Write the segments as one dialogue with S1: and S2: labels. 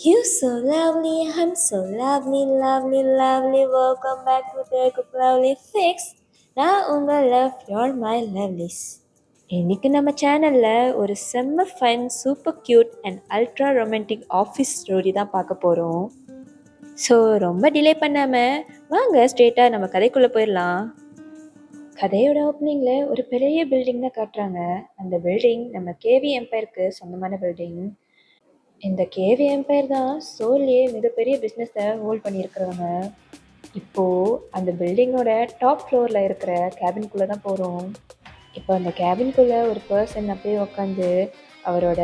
S1: You so lovely, I'm so lovely, lovely, lovely. Welcome back to the Good Lovely Fix. நான் உங்கள் love, you're my lovelies. இன்னைக்கு நம்ம சேனல்ல ஒரு செம்ம fun, super cute and ultra romantic office story தான் பார்க்க போகிறோம். ஸோ ரொம்ப டிலே பண்ணாமல் வாங்க ஸ்ட்ரெயிட்டாக நம்ம கதைக்குள்ளே போயிடலாம். கதையோட ஓப்பனிங்கில் ஒரு பெரிய பில்டிங் தான் காட்டுறாங்க. அந்த பில்டிங் நம்ம கேவி எம்பையருக்கு சொந்தமான பில்டிங். இந்த கேவி எம்பையர் தான் சோல்லே மிகப்பெரிய பிஸ்னஸை ஹோல்ட் பண்ணியிருக்கிறவங்க. இப்போது அந்த பில்டிங்கோட டாப் ஃப்ளோரில் இருக்கிற கேபின்குள்ளே தான் போகிறோம். இப்போ அந்த கேபின்குள்ளே ஒரு பர்சன் அப்படியே உட்காந்து அவரோட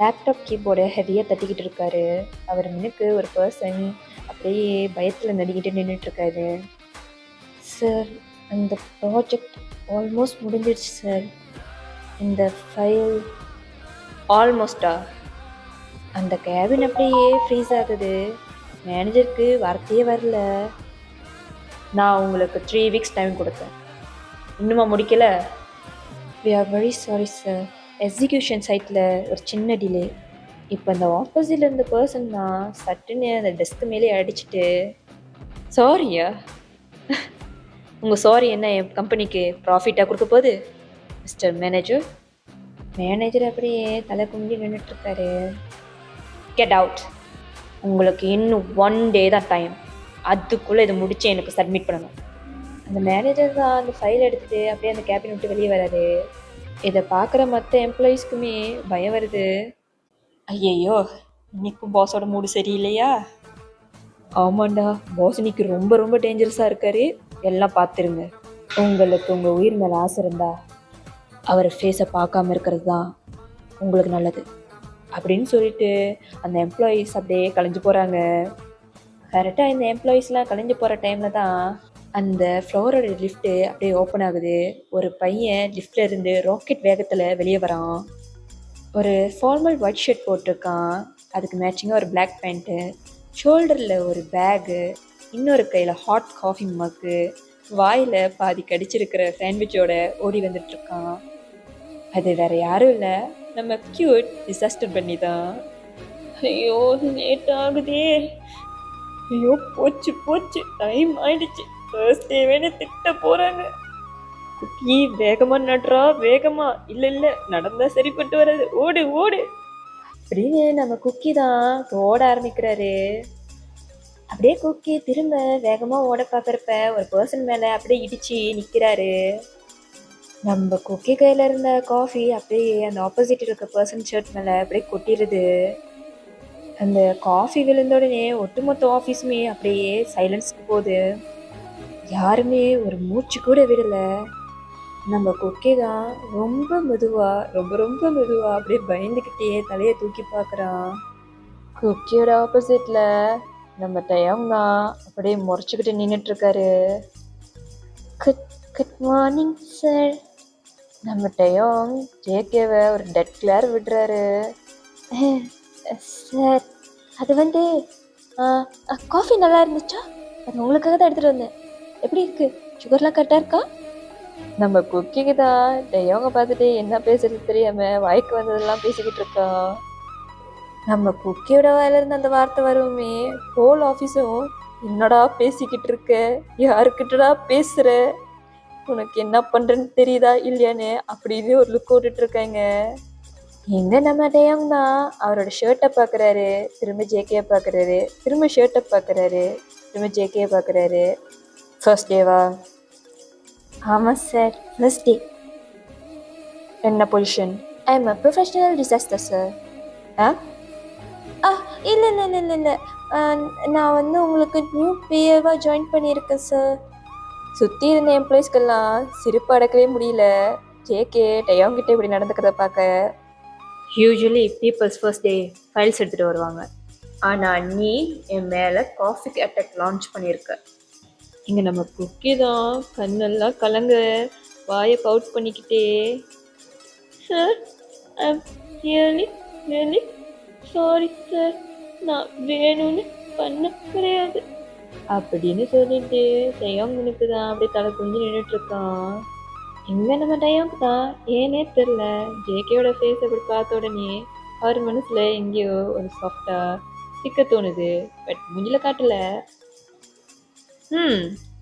S1: லேப்டாப் கீபோர்டை ஹெவியாக தட்டிக்கிட்டு இருக்காரு. அவர் முன்னுக்கு ஒரு பர்சன் அப்படியே பயத்தில் நடிக்கிட்டு நின்றுட்டுருக்காரு. சார், அந்த ப்ராஜெக்ட் ஆல்மோஸ்ட் முடிஞ்சிடுச்சு சார். இந்த ஃபைல் ஆல்மோஸ்டா? அந்த கேபின் அப்படியே ஃப்ரீஸ் ஆகுது. மேனேஜருக்கு வார்த்தையே வரல. நான் உங்களுக்கு 3 வீக்ஸ் டைம் கொடுத்தேன், இன்னுமா முடிக்கல? We are very sorry sir, execution சைட்டில் ஒரு சின்ன டிலே. இப்போ அந்த ஆப்போசிட்டில் இருந்த பர்சன் தான் சட்டுன்னு அந்த டெஸ்க்கு மேலே அடிச்சுட்டு, சாரியா? உங்கள் சாரி என்ன என் கம்பெனிக்கு ப்ராஃபிட்டாக கொடுக்க போகுது மிஸ்டர் மேனேஜர்? மேனேஜர் அப்படியே தலை கும்பி நின்றுட்டுருக்காரு. Get out. உங்களுக்கு இன்னும் 1 டே தான் டைம், அதுக்குள்ளே இதை முடிச்சு எனக்கு சப்மிட் பண்ணணும். அந்த மேனேஜர் தான் அந்த ஃபைல் எடுத்துகிட்டு அப்படியே அந்த கேபின் விட்டு வெளியே வராது. இதை பார்க்குற மற்ற எம்ப்ளாயீஸ்க்குமே பயம் வருது. ஐயையோ, இன்னைக்கும் பாஸோட மூடு சரியில்லையா? ஆமாண்டா, பாஸ் இன்னைக்கு ரொம்ப ரொம்ப டேஞ்சரஸாக இருக்காரு, எல்லாம் பார்த்துருங்க. உங்களுக்கு உங்கள் உயிர் மேலே ஆசை இருந்தா அவர் ஃபேஸை பார்க்காம இருக்கிறது தான் உங்களுக்கு நல்லது அப்படின்னு சொல்லிட்டு அந்த எம்ப்ளாயீஸ் அப்படியே கலைஞ்சு போகிறாங்க. கரெக்டாக இந்த எம்ப்ளாயீஸ்லாம் கலைஞ்சு போகிற டைமில் தான் அந்த ஃப்ளோரோட லிஃப்ட்டு அப்படியே ஓப்பன் ஆகுது. ஒரு பையன் லிஃப்டில் இருந்து ராக்கெட் வேகத்தில் வெளியே வரான். ஒரு ஃபார்மல் ஒயிட் ஷர்ட் போட்டிருக்கான், அதுக்கு மேட்சிங்காக ஒரு பிளாக் பேண்ட்டு, ஷோல்டரில் ஒரு பேகு, இன்னொரு கையில் ஹாட் காஃபி மக்கு, வாயில் பாதி கடிச்சிருக்கிற சாண்ட்விச்சோட ஓடி வந்துட்டுருக்கான். அது வேறு யாரும் இல்லை, நம்ம கியூட் டிசாஸ்டர் பண்ணி தான். ஐயோ, லேட் ஆகுதே. ஐயோ, போச்சு போச்சு, டைம் ஆயிடுச்சு. ஃபர்ஸ்ட் டே வேணா திட்ட போகிறாங்க. குக்கி வேகமாக நடுறா, வேகமா. இல்லை நடந்தா சரிப்பட்டு வராது, ஓடு ஓடு அப்படின்னு நம்ம குக்கி தான் ஓட ஆரம்பிக்கிறாரு. அப்படியே குக்கி திரும்ப வேகமாக ஓட பார்க்குறப்ப ஒரு பர்சன் மேலே அப்படியே இடிச்சு நிற்கிறாரு. நம்ம குக்கி கையில் இருந்த காஃபி அப்படியே அந்த ஆப்போசிட் இருக்க பர்சன் ஷர்ட் மேலே அப்படியே கொட்டிடுது. அந்த காஃபி விழுந்த உடனே ஒட்டுமொத்த ஆஃபீஸுமே அப்படியே சைலன்ஸ்க்கு போகுது. யாருமே ஒரு மூச்சு கூட விடலை. நம்ம குக்கி தான் ரொம்ப மெதுவாக ரொம்ப ரொம்ப மெதுவாக அப்படியே பயந்துக்கிட்டே தலையை தூக்கி பார்க்குறான். குக்கியோட ஆப்போசிட்டில் நம்ம டயம் தான் அப்படியே முறைச்சிக்கிட்டு நின்றுட்டுருக்காரு. Good morning sir. நம்ம டயம் ஜேகேவை ஒரு டெட் கிளேர் விடுறாரு. சார், அது காஃபி நல்லா இருந்துச்சா? அது உங்களுக்காக தான் எடுத்துகிட்டு வந்தேன். எப்படி இருக்கு? சுகர்லாம் கரெக்டாக இருக்கா? நம்ம குக்கிக்கு தான் டயவங்க பார்த்துட்டு என்ன பேசுறது தெரியாமல் வாய்க்கு வந்ததெல்லாம் பேசிக்கிட்டு இருக்கோம். நம்ம குக்கியோட வாயிலிருந்து அந்த வார்த்தை வருமே, ஹோல் ஆஃபீஸும் என்னடா பேசிக்கிட்டு இருக்க, யாருக்கிட்டடா பேசுகிற, உனக்கு என்ன பண்ணுறேன்னு தெரியுதா இல்லையான்னு அப்படின்னு ஒரு லுக் விட்டுட்ருக்காங்க. எங்கே நம்ம டயம் தான் அவரோட ஷர்ட்டை பார்க்குறாரு, திரும்ப ஜேகேயை பார்க்குறாரு, திரும்ப ஷர்ட்டை பார்க்குறாரு, திரும்ப ஜேகேயை பார்க்குறாரு. ஃபர்ஸ்ட் டேவா? ஆமாம் சார், ஃபர்ஸ்ட் டே. என்ன position? I am a professional disaster sir. இல்லை இல்லை இல்லை இல்லை இல்லை, நான் உங்களுக்கு நியூ பிஏவாக ஜாயின் பண்ணியிருக்கேன் சார். சுற்றி இருந்த எம்ப்ளாயிஸ்க்கெல்லாம் சிரிப்பு அடக்கவே முடியல. ஜேகே டயங்கிட்ட இப்படி நடந்துக்கிறத பார்க்க. Usually peoples first day files எடுத்துகிட்டு வருவாங்க, ஆனால் நீ என் மேலே காஃபி அட்டாக் லான்ச் பண்ணியிருக்க. இங்கே நம்ம குக்கி தான் கண்ணெல்லாம் கலங்க வாயை பவுட் பண்ணிக்கிட்டே, sir I am really really sorry sir, நான் வேணும்னு பண்ண கிடையாது அப்படின்னு சொல்லிட்டு டயோங்கனுக்கு தான் அப்படியே தலை குஞ்சு நின்றுட்டுருக்கான். எங்கே நம்ம டயோங்கு தான் ஏனே தெரில ஜேகேயோட ஃபேஸ் அப்படி பார்த்த உடனே அவர் மனசில் எங்கேயோ ஒரு சாஃப்டாக சிக்க தோணுது. பட் மூஞ்சில காட்டல.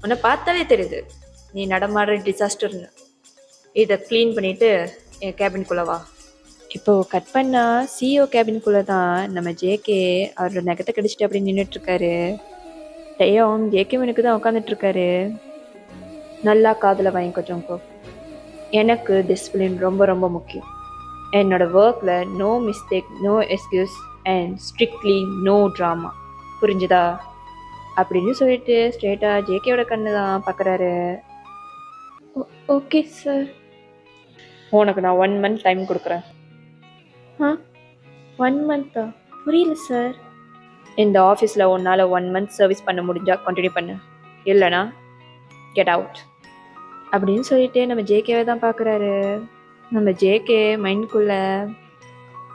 S1: உன்னை பார்த்தாலே தெரியுது நீ நடமாடுற டிசாஸ்டர்னு. இதை க்ளீன் பண்ணிவிட்டு என் கேபின்குள்ளே வா. இப்போது கட் பண்ணால் சிஇஓ கேபின்குள்ளே தான் நம்ம ஜேகே அவரோட நகத்தை கடிச்சிட்டு அப்படி நின்றுட்டுருக்காரு. டேயோங் ஜேகேவனுக்கு தான் உட்காந்துட்ருக்காரு. நல்லா காதில் வாங்கிக்கோ ஜோங்கோ. எனக்கு டிசிப்ளின் ரொம்ப ரொம்ப முக்கியம். என்னோட ஒர்க்கில் no mistake, no excuse and strictly no drama. புரிஞ்சுதா? அப்படின்னு சொல்லிட்டு ஸ்ட்ரெயிட்டாக ஜேகேயோட கண்ணு தான் பார்க்குறாரு. Okay sir. உனக்கு நான் 1 month டைம் கொடுக்குறேன். 1 month-ஆ? புரியல சார். இந்த ஆஃபீஸில் உன்னால் 1 month சர்வீஸ் பண்ண முடிஞ்சால் கண்டினியூ பண்ணு, இல்லைனா கெட் அவுட் அப்படின்னு சொல்லிட்டு நம்ம ஜேகேவை தான் பார்க்குறாரு. நம்ம ஜேகே மைண்ட்குள்ள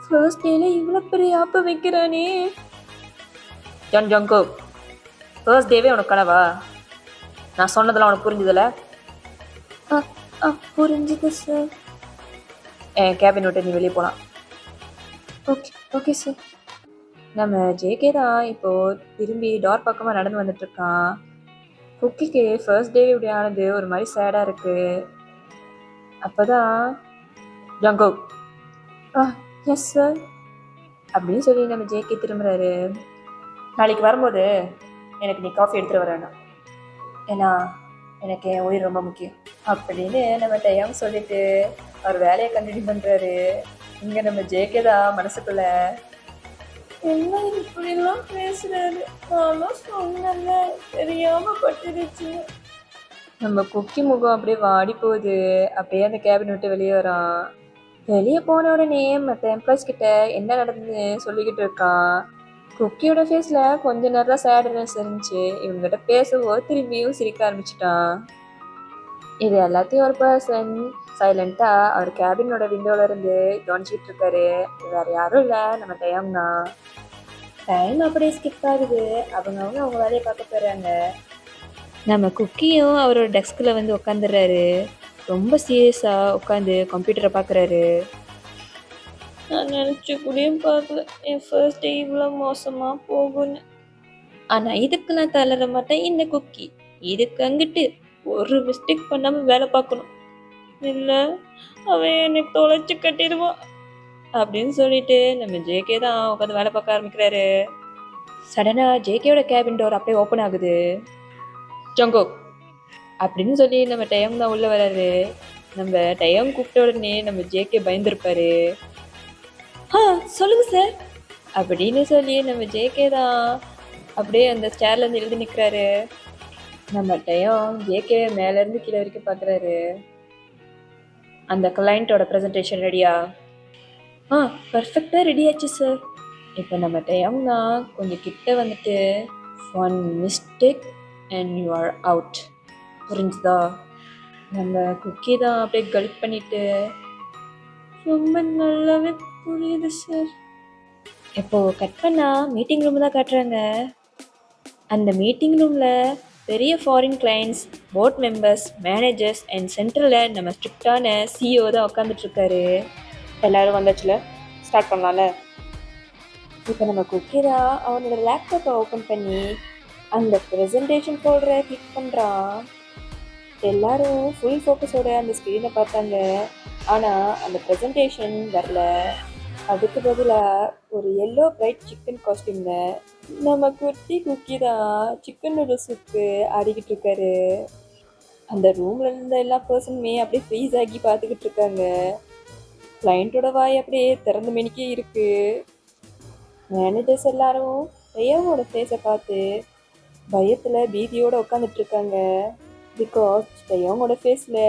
S1: ஃபர்ஸ்ட் டேல இவ்வளோ பெரிய ஆப்பை வைக்கிறானே. ஜங்கோ, ஃபர்ஸ்ட் டேவே உனக்கு கனவா? நான் சொன்னதெல்லாம் உனக்கு புரிஞ்சுதில்ல? புரிஞ்சுது சார். என் கேபின் விட்டு நீ வெளியே போகலாம். Okay sir. நம்ம ஜேகே தான் இப்போது திரும்பி டோர் பக்கமாக நடந்து வந்துட்டுருக்கான். குக்கிக்கு ஃபர்ஸ்ட் டே இப்படி ஆனது ஒரு மாதிரி சேடாக இருக்குது. அப்போ தான் ஜங்கோ எஸ் சார் அப்படின்னு சொல்லி நம்ம ஜேகே திரும்புறாரு. நாளைக்கு வரும்போது எனக்கு நீ காஃபி எடுத்துகிட்டு வரேண்ணா, ஏன்னா எனக்கு என் உயிர் ரொம்ப முக்கியம் அப்படின்னு நம்ம டைம் சொல்லிட்டு அவர் வேலையை கண்டினியூ பண்ணுறாரு. இங்கே நம்ம ஜேகே தான் மனசுக்குள்ள என்ன இப்படிலாம் பேசுறாரு, நானும் சொன்னல தெரியாமல் பட்டுருச்சு. நம்ம குக்கி முகம் அப்படியே வாடி போகுது. அப்படியே அந்த கேபின் விட்டு வெளியே வரான். வெளியே போன உடனே மற்ற எம்ப்ளாயிஸ் கிட்ட என்ன நடந்ததுன்னு சொல்லிக்கிட்டு இருக்கான். குக்கியோட ஃபேஸில் கொஞ்ச நேரம் சேட்னஸ் இருந்துச்சு. இவங்ககிட்ட பேசவோ திரும்பியும் சிரிக்க ஆரம்பிச்சிட்டான். இது எல்லாத்தையும் ஒரு பர்சன் சைலண்ட்டாக அவர் கேபினோட விண்டோவிலேருந்து கவனிச்சிட்டு இருக்காரு. வேறு யாரும் இல்லை, நம்ம டைம் தான். டைம் அப்படியே ஸ்கிப் ஆகுது. அவங்க வேலையை பார்க்க போகிறாங்க. நம்ம குக்கியும் அவரோட டெஸ்கில் வந்து உட்காந்துடுறாரு. ரொம்ப சீரியஸாக உட்காந்து கம்ப்யூட்டரை பார்க்குறாரு. நான் நினச்சி கூடயும் பார்க்கல என் ஃபர்ஸ்ட் டே இவ்வளோ மோசமாக போகும்னு. ஆனால் இதுக்கு நான் தளர மாட்டேன். இந்த குக்கி இதுக்கு அங்கிட்டு ஒரு மிஸ்டேக் பண்ணாமல் வேலை பார்க்கணும், இல்லை அவன் எனக்கு தொலைச்சி கட்டிடுவான் அப்படின்னு சொல்லிட்டு நம்ம ஜேகே தான் உட்காந்து வேலை பார்க்க ஆரம்பிக்கிறாரு. சடனாக ஜேகேயோட கேபின் டோர் அப்படியே ஓப்பன் ஆகுது. ஜங்கோ அப்படின்னு சொல்லி நம்ம டைம் தான் உள்ளே வராரு. நம்ம டைம் கூப்பிட்ட உடனே நம்ம ஜேகே பயந்துருப்பாரு. சொல்லுங்க சார் அப்படின்னு சொல்லி நம்ம ஜேகே தான் அப்படியே அந்த ஸ்டேர்லேருந்து எழுதி நிற்கிறாரு. நம்ம டைம் ஜேகே மேலேருந்து கீழே வரைக்கும் பார்க்குறாரு. அந்த கிளைண்ட்டோட ப்ரெசன்டேஷன் ரெடியா? பர்ஃபெக்டாக ரெடி ஆச்சு சார். இப்போ நம்ம டைம் தான் கொஞ்சம் கிட்ட வந்துட்டு 1 mistake and you are out. புரிஞ்சுதா? நம்ம குக்கி தான் அப்படியே கல்ப் பண்ணிட்டு ரொம்ப நல்லாவே புரியுது சார். இப்போது கட் பண்ணால் மீட்டிங் ரூம் தான் காட்டுறாங்க. அந்த மீட்டிங் ரூமில் பெரிய foreign clients, board members, managers and சென்ட்ரலில் நம்ம ஸ்ட்ரிக்டான சிஇஓ தான் உட்காந்துட்ருக்காரு. எல்லோரும் வந்தாச்சுல, ஸ்டார்ட் பண்ணலாம்ல. இப்போ நம்ம குக்கி தான் அவனோட லேப்டாப்பை ஓப்பன் பண்ணி அந்த ப்ரெசன்டேஷன் ஃபோல்டரை கிளிக் பண்ணுறான். எல்லாரும் ஃபுல் ஃபோக்கஸோட அந்த ஸ்க்ரீனை பார்த்தாங்க. ஆனால் அந்த ப்ரெசன்டேஷன் வரல. அதுக்கு பதிலாக ஒரு எல்லோ பிரைட் சிக்கன் காஸ்டியூமில் நம்ம குக்கி தான் சிக்கன் நூடுல்ஸ் சூப்பு ஆடிக்கிட்டு இருக்காரு. அந்த ரூமில் இருந்த எல்லா பர்சனுமே அப்படியே ஃப்ரீஸ் ஆகி பார்த்துக்கிட்டு இருக்காங்க. கிளைண்ட்டோட வாய் அப்படியே திறந்த மணிக்கே இருக்குது. மேனேஜர்ஸ் எல்லாரும் டையோட ஃபேஸை பார்த்து பயத்தில் பீதியோடு உட்காந்துட்ருக்காங்க. பிகாஸ் டையோட ஃபேஸில்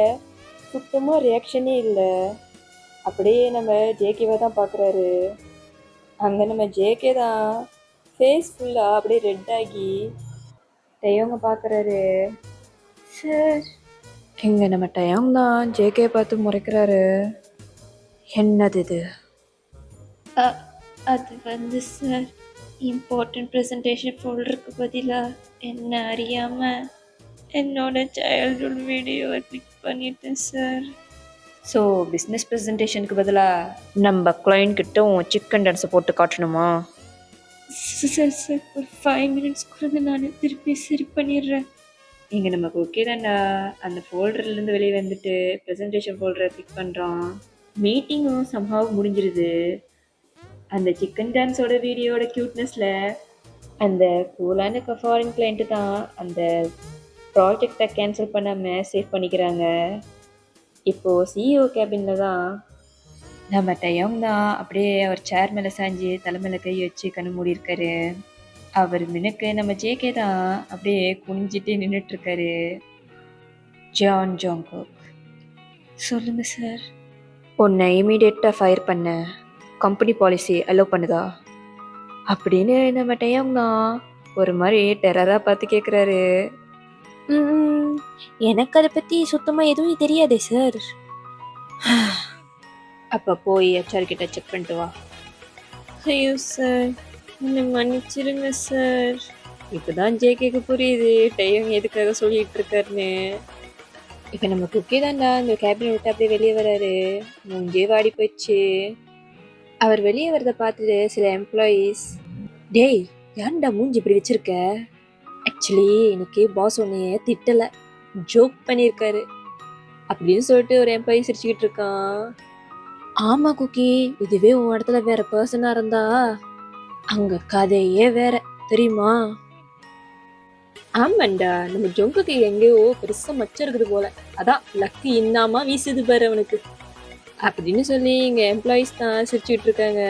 S1: சுத்தமாக ரியாக்ஷனே இல்லை. அப்படியே நம்ம ஜேகேவை தான் பார்க்குறாரு. அங்கே நம்ம ஜேகே தான் ஃபேஸ் ஃபுல்லாக அப்படியே ரெட் ஆகி டையோங்க பார்க்குறாரு. சார் இங்கே நம்ம டையோங் தான் ஜேகே பார்த்து முறைக்கிறாரு. என்னது இது? அது வந்து சார், இம்பார்ட்டன்ட் ப்ரெசன்டேஷன் ஃபோல்டருக்கு பதிலாக என்ன அறியாமல் என்னோட சைல்ட்ஹுட் வீடியோவை கிளிக் பண்ணிட்டேன் சார். ஸோ பிஸ்னஸ் ப்ரெசன்டேஷனுக்கு பதிலாக நம்ம கிளைண்ட் கிட்ட சிக்கன் டான்ஸை போட்டு காட்டணுமா? சார் சார் ஒரு 5 மினிட்ஸ் கொடுங்க, நான் திருப்பி சரி பண்ணிடுறேன். இங்கே நமக்கு ஓகே தான்டா. அந்த ஃபோல்டர்லேருந்து வெளியே வந்துட்டு ப்ரெசன்டேஷன் ஃபோல்டரை கிளிக் பண்ணுறோம். மீட்டிங்கும் சம்ஹாவ் முடிஞ்சிருது. அந்த சிக்கன் டான்ஸோட வீடியோட க்யூட்னஸில் அந்த கூலான ஃபாரின் கிளைண்ட்டு தான் அந்த ப்ராஜெக்டை கேன்சல் பண்ணாமல் சேவ் பண்ணிக்கிறாங்க. இப்போது சிஇஓ கேபினில் தான் நம்ம டயோங் தான் அப்படியே அவர் சேர் மேலே சாஞ்சு தலை மேலே கை வச்சு கண்ணு மூடி இருக்காரு. அவர் மினுக்கு நம்ம ஜேகே தான் அப்படியே குனிஞ்சிட்டு நின்றுட்டுருக்காரு. ஜான் ஜாங்கோக், சொல்லுங்க சார். உன்னை இமீடியட்டாக ஃபயர் பண்ண கம்பெனி பாலிசி அலோவ் பண்ணுதா அப்படின்னு நம்ம டயோங் தான் ஒரு மாதிரி டெரராக பார்த்து கேட்குறாரு. எனக்கு அதை பற்றி சுத்தமாக எதுவும் தெரியாதே சார். அப்போ போய் ஹெச்ஆர் கிட்ட செக் பண்ணிட்டு வா. ஐயோ சார், என்னை மன்னிச்சிருங்க சார். இப்போதான் ஜேகேக்கு புரியுது டயோங் எதுக்காக சொல்லிட்டு இருக்காருன்னு. இப்போ நம்ம குக்கே தான்டா இந்த கேபினை விட்டு அப்படியே வெளியே வராரு. மூஞ்சே வாடி போயிடுச்சு. அவர் வெளியே வரதை பார்த்துட்டு சில எம்ப்ளாயீஸ், டேய் ஏன்டா மூஞ்சி இப்படி வச்சிருக்க? ஆக்சுவலி இன்னைக்கு பாஸ் உன்னைய திட்டலை, ஜோக் பண்ணியிருக்காரு அப்படின்னு சொல்லிட்டு ஒரு எம்ப்ளாயி சிரிச்சுக்கிட்டு இருக்கான். ஆமாம் குக்கி, இதுவே உன் இடத்துல வேற பர்சனாக இருந்தா அங்கே கதையே வேற தெரியுமா? ஆமாண்டா, நம்ம ஜொங்குக்கு எங்கேயோ பெருசாக மச்சம் இருக்குது போல, அதான் லக்கு இன்னாமா வீசுது பாரு அவனுக்கு அப்படின்னு சொல்லி இங்கே எம்ப்ளாயீஸ் தான் சிரிச்சுக்கிட்டு இருக்காங்க.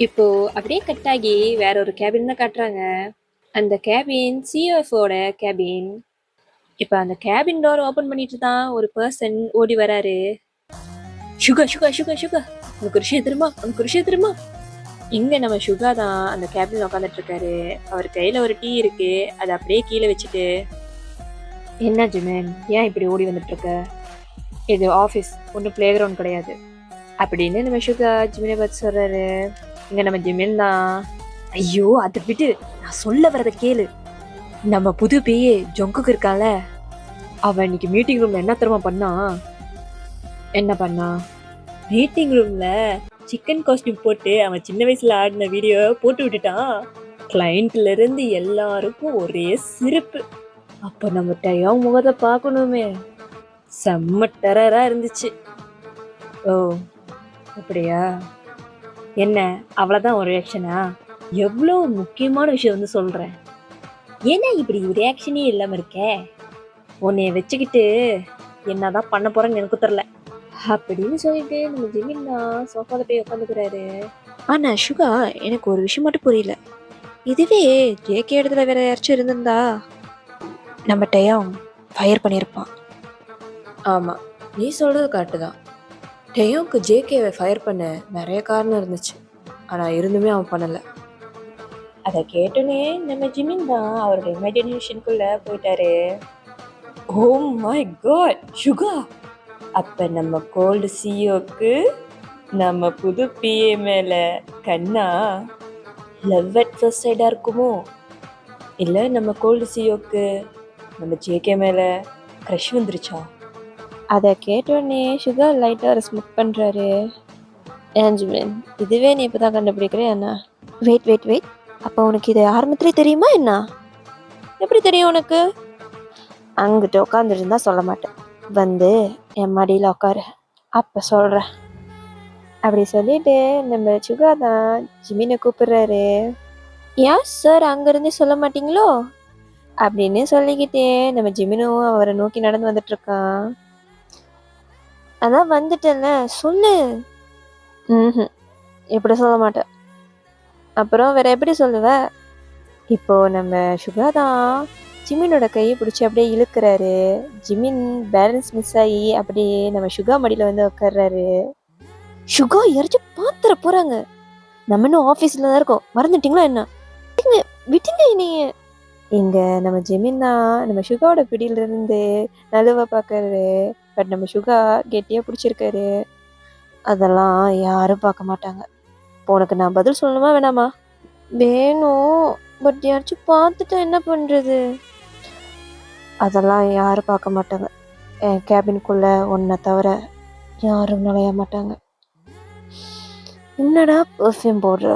S1: இப்போ அப்படியே கட் ஆகி வேற ஒரு கேபின் தான் காட்டுறாங்க. அந்த கேபின் சிஎஃப்ஓட கேபின். இப்போ அந்த கேபின் டோர் ஓப்பன் பண்ணிட்டு தான் ஒரு பர்சன் ஓடி வராரு. சுகா சுகா சுகா சுகா, உனக்கு ஒரு விஷயம் தெரியுமா, உனக்கு ஒரு விஷயம் தெரியுமா? இங்கே நம்ம சுகா தான் அந்த கேபினில் உட்காந்துட்டு இருக்காரு. அவர் கையில் ஒரு டீ இருக்கு, அதை அப்படியே கீழே வச்சுட்டு, என்ன ஜிமேன் ஏன் இப்படி ஓடி வந்துட்டு இருக்க? இது ஆஃபீஸ், ஒன்றும் பிளே கிரவுண்ட் கிடையாது அப்படின்னு நம்ம சுகா ஜிமினை பார்த்து சொல்கிறாரு. இங்கே நம்ம ஜிமின் தான், ஐயோ அதை விட்டு நான் சொல்ல வரதை கேளு. நம்ம புது பேயே ஜொங்குக்கு இருக்கான்ல, அவன் இன்னைக்கு மீட்டிங் ரூமில் என்ன தெரியுமா பண்ணா? என்ன பண்ணா? மீட்டிங் ரூமில் சிக்கன் காஸ்டியூம் போட்டு அவன் சின்ன வயசில் ஆடின வீடியோ போட்டு விட்டுட்டான். கிளைண்ட்லேருந்து எல்லாருக்கும் ஒரே சிரிப்பு. அப்போ நம்ம டயோங் முகத்தை பார்க்கணுமே, செம்ம டெரராக இருந்துச்சு. ஓ அப்படியா, என்ன அவ்வளோதான் ஒரு ரியாக்ஷனா? எவ்வளோ முக்கியமான விஷயம் வந்து சொல்கிறேன், ஏன்னா இப்படி ரியாக்ஷனே இல்லாமல் இருக்கே? உன்னைய வச்சுக்கிட்டு என்னதான் பண்ண போகிறேன்னு எனக்கு தெரில அப்படின்னு சொல்லிட்டு நம்ம ஜிமின் தான் சோஃபாவில் போய் உட்காந்துக்கிறாரு. ஆனால் சுகா, எனக்கு ஒரு விஷயம் மட்டும் புரியல. இதுவே ஜேகே இடத்துல வேற யாராச்சும் இருந்திருந்தா நம்ம டயோங் ஃபயர் பண்ணியிருப்பான். ஆமாம், நீ சொல்கிறது கரெக்டு தான். டயோங்க்கு ஜேகேவை ஃபயர் பண்ண நிறைய காரணம் இருந்துச்சு, ஆனால் இருந்துமே அவன் பண்ணலை. அதை கேட்டோன்னே நம்ம ஜிமின் தான் அவரோட இமேஜினேஷனுக்குள்ளே போயிட்டாரு. ஓ மை காட் சுகா, அப்போ நம்ம கோல்டு சிஇஓக்கு நம்ம புது பிஏ மேலே கண்ணா? லவ் அட் ஃபர்ஸ்ட் சைடாக இருக்குமோ? இல்லை நம்ம கோல்டு சிஇஓக்கு நம்ம ஜேகே மேலே க்ரஷ் வந்துருச்சா? அதை கேட்டோடனே சுகர் லைட்டாக ஒரு ஸ்முக் பண்ணுறாரு. ஏஞ்சுமேன், இதுவே நீ இப்போ தான் கண்டுபிடிக்கிறேன் என்ன? வெயிட் வெயிட் வெயிட், அப்போ உனக்கு இது ஆரம்பத்திலே தெரியுமா என்ன? எப்படி தெரியும் உனக்கு? அங்கிட்ட உட்காந்துருந்தா சொல்ல மாட்டேன், வந்து என் மடியில் உட்காரு, அப்போ சொல்கிறேன் அப்படி சொல்லிட்டு நம்ம சுகா தான் ஜிமினை கூப்பிடுறாரு. ஏன் சார் அங்கேருந்தே சொல்ல மாட்டீங்களோ அப்படின்னு சொல்லிக்கிட்டே நம்ம ஜிமினும் அவரை நோக்கி நடந்து வந்துட்டுருக்கான். அதான் வந்துட்டேன்ல, சொல்லு. எப்படி சொல்ல மாட்டேன், அப்புறம் வேற எப்படி சொல்லுவ? இப்போ நம்ம சுகா தான் ஜிமினோட கையை பிடிச்சி அப்படியே இழுக்கிறாரு. ஜிமின் பேலன்ஸ் மிஸ் ஆகி அப்படியே நம்ம சுகா மடியில் வந்து உட்கார்றாரு. சுகா யாராச்சும் பார்த்துற போறாங்க, நம்ம இன்னும் ஆஃபீஸில் தான் இருக்கோம், மறந்துட்டீங்களா என்ன? விட்டுங்க நீங்க. இங்க நம்ம ஜிமின் தான் நம்ம சுகாவோட பிடியிலிருந்து நழுவ பார்க்கறாரு. பட் நம்ம சுகா கெட்டியாக பிடிச்சிருக்காரு. அதெல்லாம் யாரும் பார்க்க மாட்டாங்க. இப்போ உனக்கு நான் பதில் சொல்லணுமா வேணாமா? வேணும், பட் யாராச்சும் பார்த்துட்டா என்ன பண்ணுறது? அதெல்லாம் யாரும் பார்க்க மாட்டாங்க. என் கேபினுக்குள்ளே ஒன்றை தவிர யாரும் நுழைய மாட்டாங்க. என்னடா பர்ஃப்யூம் போடுற,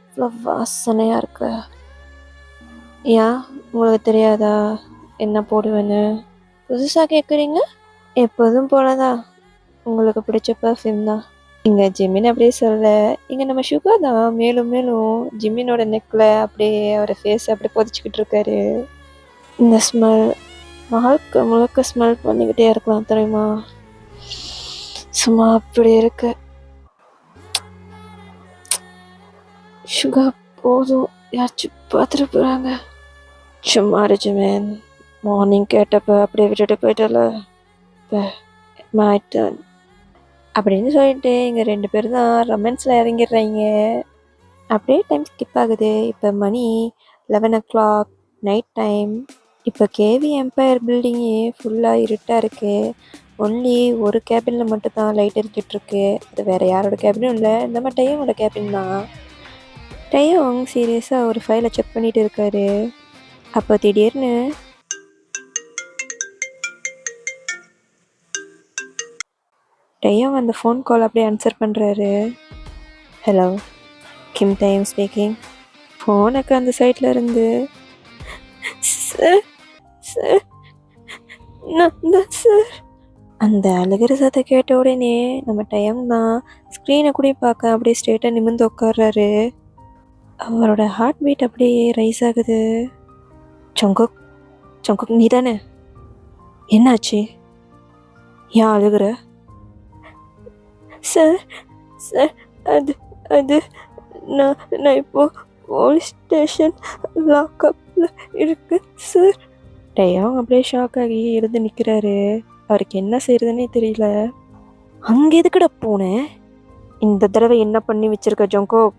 S1: இவ்வளோ வாசனையாக இருக்கு. ஏன் உங்களுக்கு தெரியாதா என்ன போடுவேன்னு? புதுசாக கேட்குறீங்க? எப்போதும் போலதான், உங்களுக்கு பிடிச்ச பர்ஃப்யூம் தான். இங்கே ஜிம்மின் அப்படியே சொல்ல, இங்கே நம்ம சுகர் தான் மேலும் மேலும் ஜிம்மினோட நெக்கில் அப்படியே அவரை ஃபேஸ் அப்படியே புதைச்சிக்கிட்டு இருக்காரு. இந்த ஸ்மெல் வாழ்க்கை முழுக்க ஸ்மெல் பண்ணிக்கிட்டே இருக்கலாம் தெரியுமா? சும்மா அப்படி இருக்கு. சுகர் போதும், யாராச்சும் பார்த்துட்டு போகிறாங்க. சும்மா ஜிமின், மார்னிங் கேட்டப்ப அப்படியே விட்டுட்டு போயிட்டல, மை டர்ன் அப்படின்னு சொல்லிட்டு இங்கே 2 பேர் தான் ரொமான்ஸில் இறங்கிடுறாங்க. அப்படியே டைம் ஸ்கிப் ஆகுது. இப்போ மணி 11 o'clock நைட் டைம். இப்போ கேவி எம்பையர் பில்டிங்கே ஃபுல்லாக இருட்டாக இருக்குது. ஒன்லி ஒரு கேபினில் மட்டும்தான் லைட் எரிஞ்சிட்ருக்கு. அது வேறு யாரோட கேபினும் இல்லை, நம்ம டையோட கேபின் தான். டையோங் சீரியஸாக ஒரு ஃபைலை செக் பண்ணிட்டு இருக்காரு. அப்போ திடீர்னு டையோங் அந்த ஃபோன் கால் அப்படியே ஆன்சர் பண்ணுறாரு. ஹலோ, கிம் டைம் ஸ்பீக்கிங். ஃபோனுக்கு அந்த சைட்டில் இருந்து, சார் சார் நான் தான் சார். அந்த அழுகிற சத்தை கேட்ட உடனே நம்ம டையோங் தான் ஸ்க்ரீனை கூட பார்க்க அப்படியே ஸ்ட்ரெயிட்டாக நிமிர்ந்து உட்கார்றாரு. அவரோட ஹார்ட் பீட் அப்படியே ரைஸ் ஆகுது. ஜங்குக், ஜங்குக் நீ தானே? என்னாச்சு? ஏன் அழுகிற? சார் சார் அது அது நான் இப்போ போலீஸ் ஸ்டேஷன் லாக்அப்பில் இருக்கு சார். டையோங் அப்படியே ஷாக் ஆகி எழுந்து நிற்கிறாரு. அவருக்கு என்ன செய்யறதுன்னே தெரியல. அங்கே எதுக்குடா போனேன்? இந்த தடவை என்ன பண்ணி வச்சிருக்க ஜங்குக்?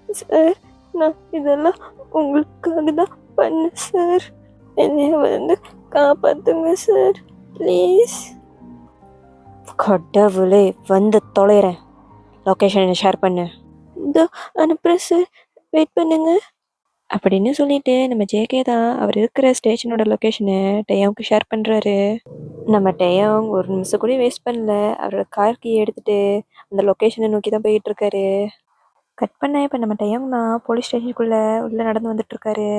S1: சார் நான் இதெல்லாம் உங்களுக்காக தான் பண்ணேன் சார். என்னைய வந்து காப்பாற்றுங்க சார் ப்ளீஸ். கடவுளே, வந்து தொலைகிறேன். லொக்கேஷனை ஷேர் பண்ணு. இதோ அனுப்புகிறேன் சார், வெயிட் பண்ணுங்க அப்படின்னு சொல்லிட்டு நம்ம ஜேகே தான் அவர் இருக்கிற ஸ்டேஷனோட லொக்கேஷனை டையோங்க்கு ஷேர் பண்ணுறாரு. நம்ம டையோங் ஒரு நிமிஷம் கூட வேஸ்ட் பண்ணல. அவரோட கார் கீ எடுத்துகிட்டு அந்த லொக்கேஷனை நோக்கி தான் போயிட்டு இருக்காரு. கட் பண்ண இப்போ நம்ம டையோங் தான் போலீஸ் ஸ்டேஷனுக்குள்ளே உள்ளே நடந்து வந்துட்டுருக்காரு.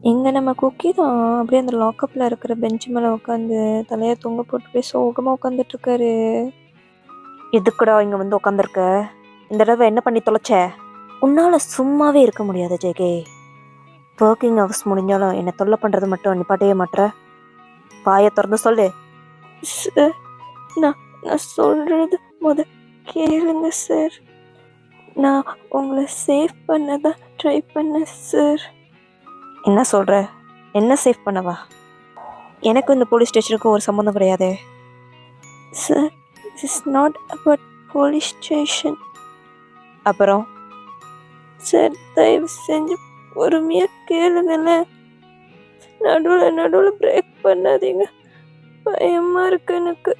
S1: இங்கே நம்ம குக்கி தான் அப்படியே அந்த லாக்கப்பில் இருக்கிற பெஞ்ச் மேலே உட்காந்து தலையை தொங்க போட்டு போய் சோகமாக உட்காந்துட்ருக்காரு. எதுக்குடா இங்கே வந்து உட்காந்துருக்க? இந்த தடவை என்ன பண்ணி தொலைச்ச? உன்னால் சும்மாவே இருக்க முடியாது ஜேகே. ஒர்க்கிங் ஹவர்ஸ் முடிஞ்சாலும் என்னை தொல்லை பண்ணுறது மட்டும் நிப்பாட்டவே மாட்டுற. வாயை திறந்து சொல்லு. சார் நான் சொல்கிறது கேளுங்க சார். நான் உங்களை சேவ் பண்ண தான் ட்ரை பண்ணேன் சார். என்ன சொல்கிற? என்ன சேவ் பண்ணவா? எனக்கு இந்த போலீஸ் ஸ்டேஷனுக்கும் ஒரு சம்மந்தம் கிடையாது sir. It's not about police station. அப்புறம் சார் தயவு செஞ்சு பொறுமையாக கேளுங்கள. நடுவில் பிரேக் பண்ணாதீங்க, பயமாக இருக்கு எனக்கு.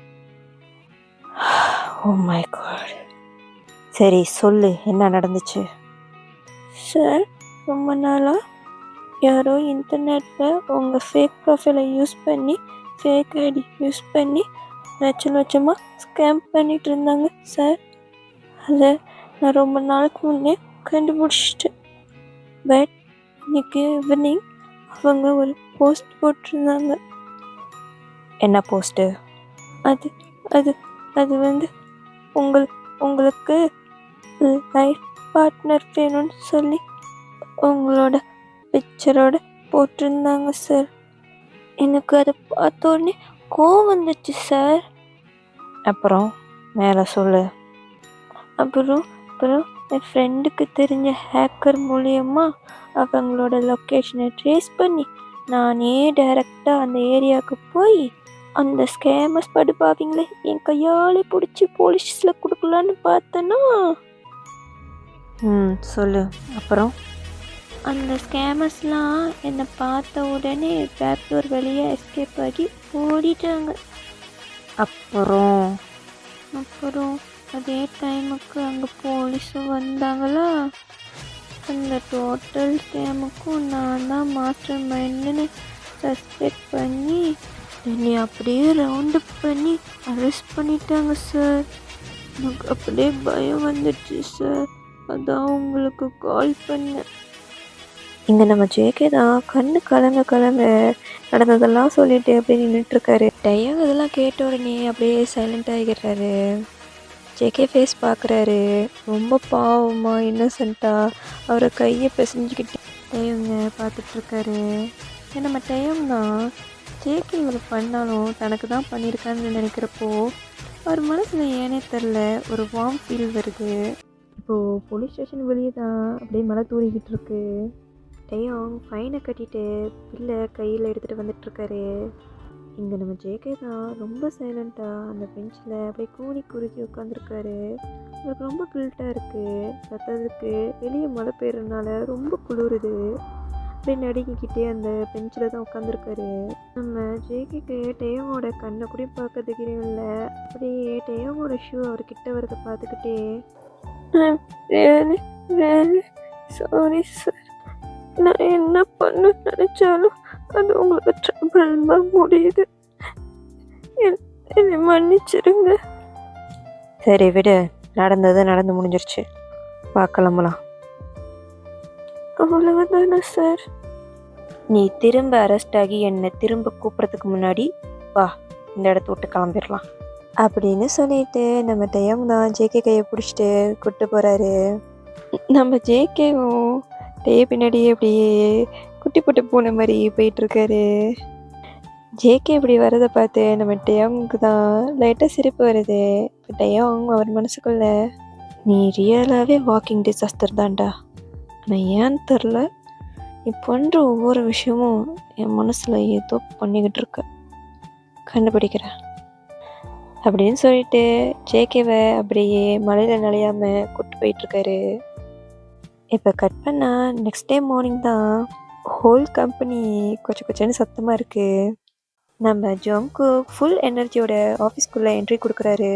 S1: Oh my God. சரி சொல்லு, என்ன நடந்துச்சு? சார் ரொம்ப நாளாக யாரோ இன்டர்நெட்டில் உங்கள் ஃபேக் ப்ரொஃபைலை யூஸ் பண்ணி, ஃபேக் ஐடி யூஸ் பண்ணி லட்சமாக ஸ்கேம் பண்ணிகிட்டு இருந்தாங்க சார். அதை நான் ரொம்ப நாளுக்கு முன்னே கண்டுபிடிச்சிட்டேன். பட் இன்னைக்கு ஈவினிங் அவங்க ஒரு போஸ்ட் போட்டிருந்தாங்க. என்ன போஸ்ட்டு? அது அது அது வந்து உங்களுக்கு லைஃப் பார்ட்னர் வேணும்னு சொல்லி உங்களோட பிக்சரோட போட்டிருந்தாங்க சார். எனக்கு அதை பார்த்த உடனே கோவம் வந்துச்சு சார். அப்புறம் மேலே சொல்லு. அப்புறம் என் ஃப்ரெண்டுக்கு தெரிஞ்ச ஹேக்கர் மூலியமா அவங்களோட லொக்கேஷனை ட்ரேஸ் பண்ணி நானே டைரெக்டாக அந்த ஏரியாவுக்கு போய் அந்த ஸ்கேமர்ஸ் படுபாவீங்களே என் கையாலே பிடிச்சி போலீஸில் கொடுக்கலான்னு பார்த்தேன்னா. சொல்லு. அப்புறம் அந்த ஸ்கேமர்ஸ்லாம் என்னை பார்த்த உடனே பேப்பர் வழியே எஸ்கேப் ஆகி ஓடிட்டாங்க. அப்புறம் அதே டைமுக்கு அங்கே போலீஸும் வந்தாங்களா. அந்த டோட்டல் ஸ்கேமுக்கும் நான் தான் மாஸ்டர் மைண்டுன்னு சஸ்பெக்ட் பண்ணி என்னை அப்படியே ரவுண்டு பண்ணி அரெஸ்ட் பண்ணிட்டாங்க சார். எனக்கு அப்படியே பயம் வந்துடுச்சு சார். அதான் உங்களுக்கு கால் பண்ணேன். இங்கே நம்ம ஜேகே தான் கண்ணு கலங்க கலங்க நடந்ததெல்லாம் சொல்லிட்டு அப்படியே நின்றுட்டுருக்காரு. டையாக இதெல்லாம் கேட்ட உடனே அப்படியே சைலண்ட் ஆகிடுறாரு. ஜேகே ஃபேஸ் பார்க்குறாரு. ரொம்ப பாவமாக இன்னசென்ட்டாக அவரை கையை பிசைஞ்சிக்கிட்டு டைவங்க பார்த்துட்ருக்காரு. நம்ம டைம் தான் ஜேகே இவ்வளோ பண்ணாலும் தனக்கு தான் பண்ணியிருக்கான்னு நினைக்கிறப்போ அவர் மனசில் ஏனே தெரில ஒரு வார்ம் ஃபீல் வருது. இப்போது போலீஸ் ஸ்டேஷன் வெளியே தான் அப்படியே மழை தூரிக்கிட்டு இருக்கு. டைம் ஃபைனை கட்டிட்டு பில்லை கையில் எடுத்துகிட்டு வந்துட்டுருக்காரு. இங்கே நம்ம ஜேகே தான் ரொம்ப சைலண்ட்டாக அந்த பெஞ்சில் அப்படியே கூனி குறுக்கி உட்காந்துருக்காரு. அவருக்கு ரொம்ப கில்ட்டாக இருக்குது. பத்ததுக்கு வெளியே மழை பெய்யறதுனால ரொம்ப குளிருது. அப்படியே நடுங்கிக்கிட்டே அந்த பெஞ்சில் தான் உட்காந்துருக்காரு. நம்ம ஜேகேக்கு டேயோட கண்ணை கூட பார்க்கறதுக்கு இல்லை. அப்படியே டேயோட ஷூ அவர்கிட்ட வரதை பார்த்துக்கிட்டே சாரி சார், நான் என்ன பண்ண நினைச்சாலும் அது உங்களுக்கு ட்ரபிள் தான் முடியுது, என்னை மன்னிச்சிருங்க. சரி விடு, நடந்தது நடந்து முடிஞ்சிருச்சு, பார்க்கலாமலாம். அவ்வளவுதானே சார்? நீ திரும்ப அரெஸ்ட் ஆகி என்னை திரும்ப கூப்பிட்றதுக்கு முன்னாடி வா, இந்த இடத்த விட்டு கிளம்பிடலாம் அப்படின்னு சொல்லிட்டு நம்ம டைம் தான் ஜேகே கையை பிடிச்சிட்டு கூப்பிட்டு போகிறாரு. நம்ம ஜேகேவும் டே பின்னாடியே அப்படியே குட்டி போட்டு பூனை மாதிரி போயிட்டுருக்காரு. ஜேகே இப்படி வரதை பார்த்து நம்ம டேயாங்குக்கு தான் லைட்டாக சிரிப்பு வருது. இப்போ டேயாங் அவர் மனசுக்குள்ள, நீ ரியலாகவே வாக்கிங் டிசாஸ்டர் தான்டா, ஆனால் ஏன்னு தெரில நீ பண்ணுற ஒவ்வொரு விஷயமும் என் மனசில் ஏதோ பண்ணிக்கிட்டு இருக்க, கண்டுபிடிக்கிறேன் அப்படின்னு சொல்லிட்டு ஜேகேவை அப்படியே மழையில் நனையாமல் கூப்பிட்டு போயிட்டுருக்காரு. இப்போ கட் பண்ணால் நெக்ஸ்ட் டே மார்னிங் தான் ஹோல் கம்பெனி கொஞ்சம் கொஞ்சம் சத்தமாக இருக்குது. நம்ம ஜோங்குக் ஃபுல் எனர்ஜியோட ஆஃபீஸ்க்குள்ளே என்ட்ரி கொடுக்குறாரு.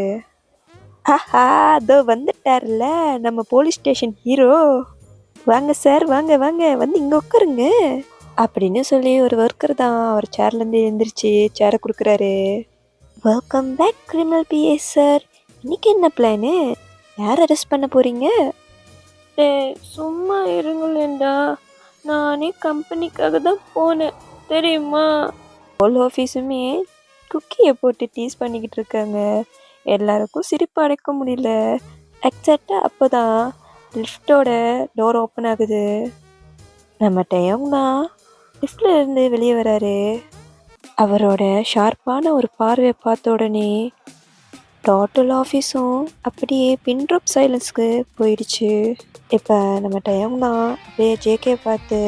S1: ஆஹா, அதோ வந்துட்டார்ல நம்ம போலீஸ் ஸ்டேஷன் ஹீரோ. வாங்க சார், வாங்க வாங்க, வந்து இங்கே உட்காருங்க அப்படின்னு சொல்லி ஒரு ஒர்க்கர் தான் அவர் சேர்லேருந்து எழுந்திரிச்சு சேரை கொடுக்குறாரு. Welcome back criminal PA sir. இன்னைக்கு என்ன பிளானு? யார் அரெஸ்ட் பண்ண போகிறீங்க? சும்மா இருங்களேண்டா, நானே கம்பெனிக்காக தான் போனேன் தெரியுமா? ஹோல் ஆஃபீஸுமே குக்கியை போட்டு டீஸ் பண்ணிக்கிட்டு இருக்காங்க. எல்லாருக்கும் சிரிப்பு அடைக்க முடியல. எக்ஸாக்டாக அப்போ தான் லிஃப்டோட டோர் ஓப்பன் ஆகுது. நம்ம டைம் தான் லிஃப்டில் இருந்து வெளியே வராரு. அவரோட ஷார்ப்பான ஒரு பார்வையை பார்த்த உடனே டோட்டல் ஆஃபீஸும் அப்படியே பின் ட்ராப் சைலன்ஸ்க்கு போயிடுச்சு. இப்போ நம்ம டைம் தான் அப்படியே ஜேகே பார்த்து,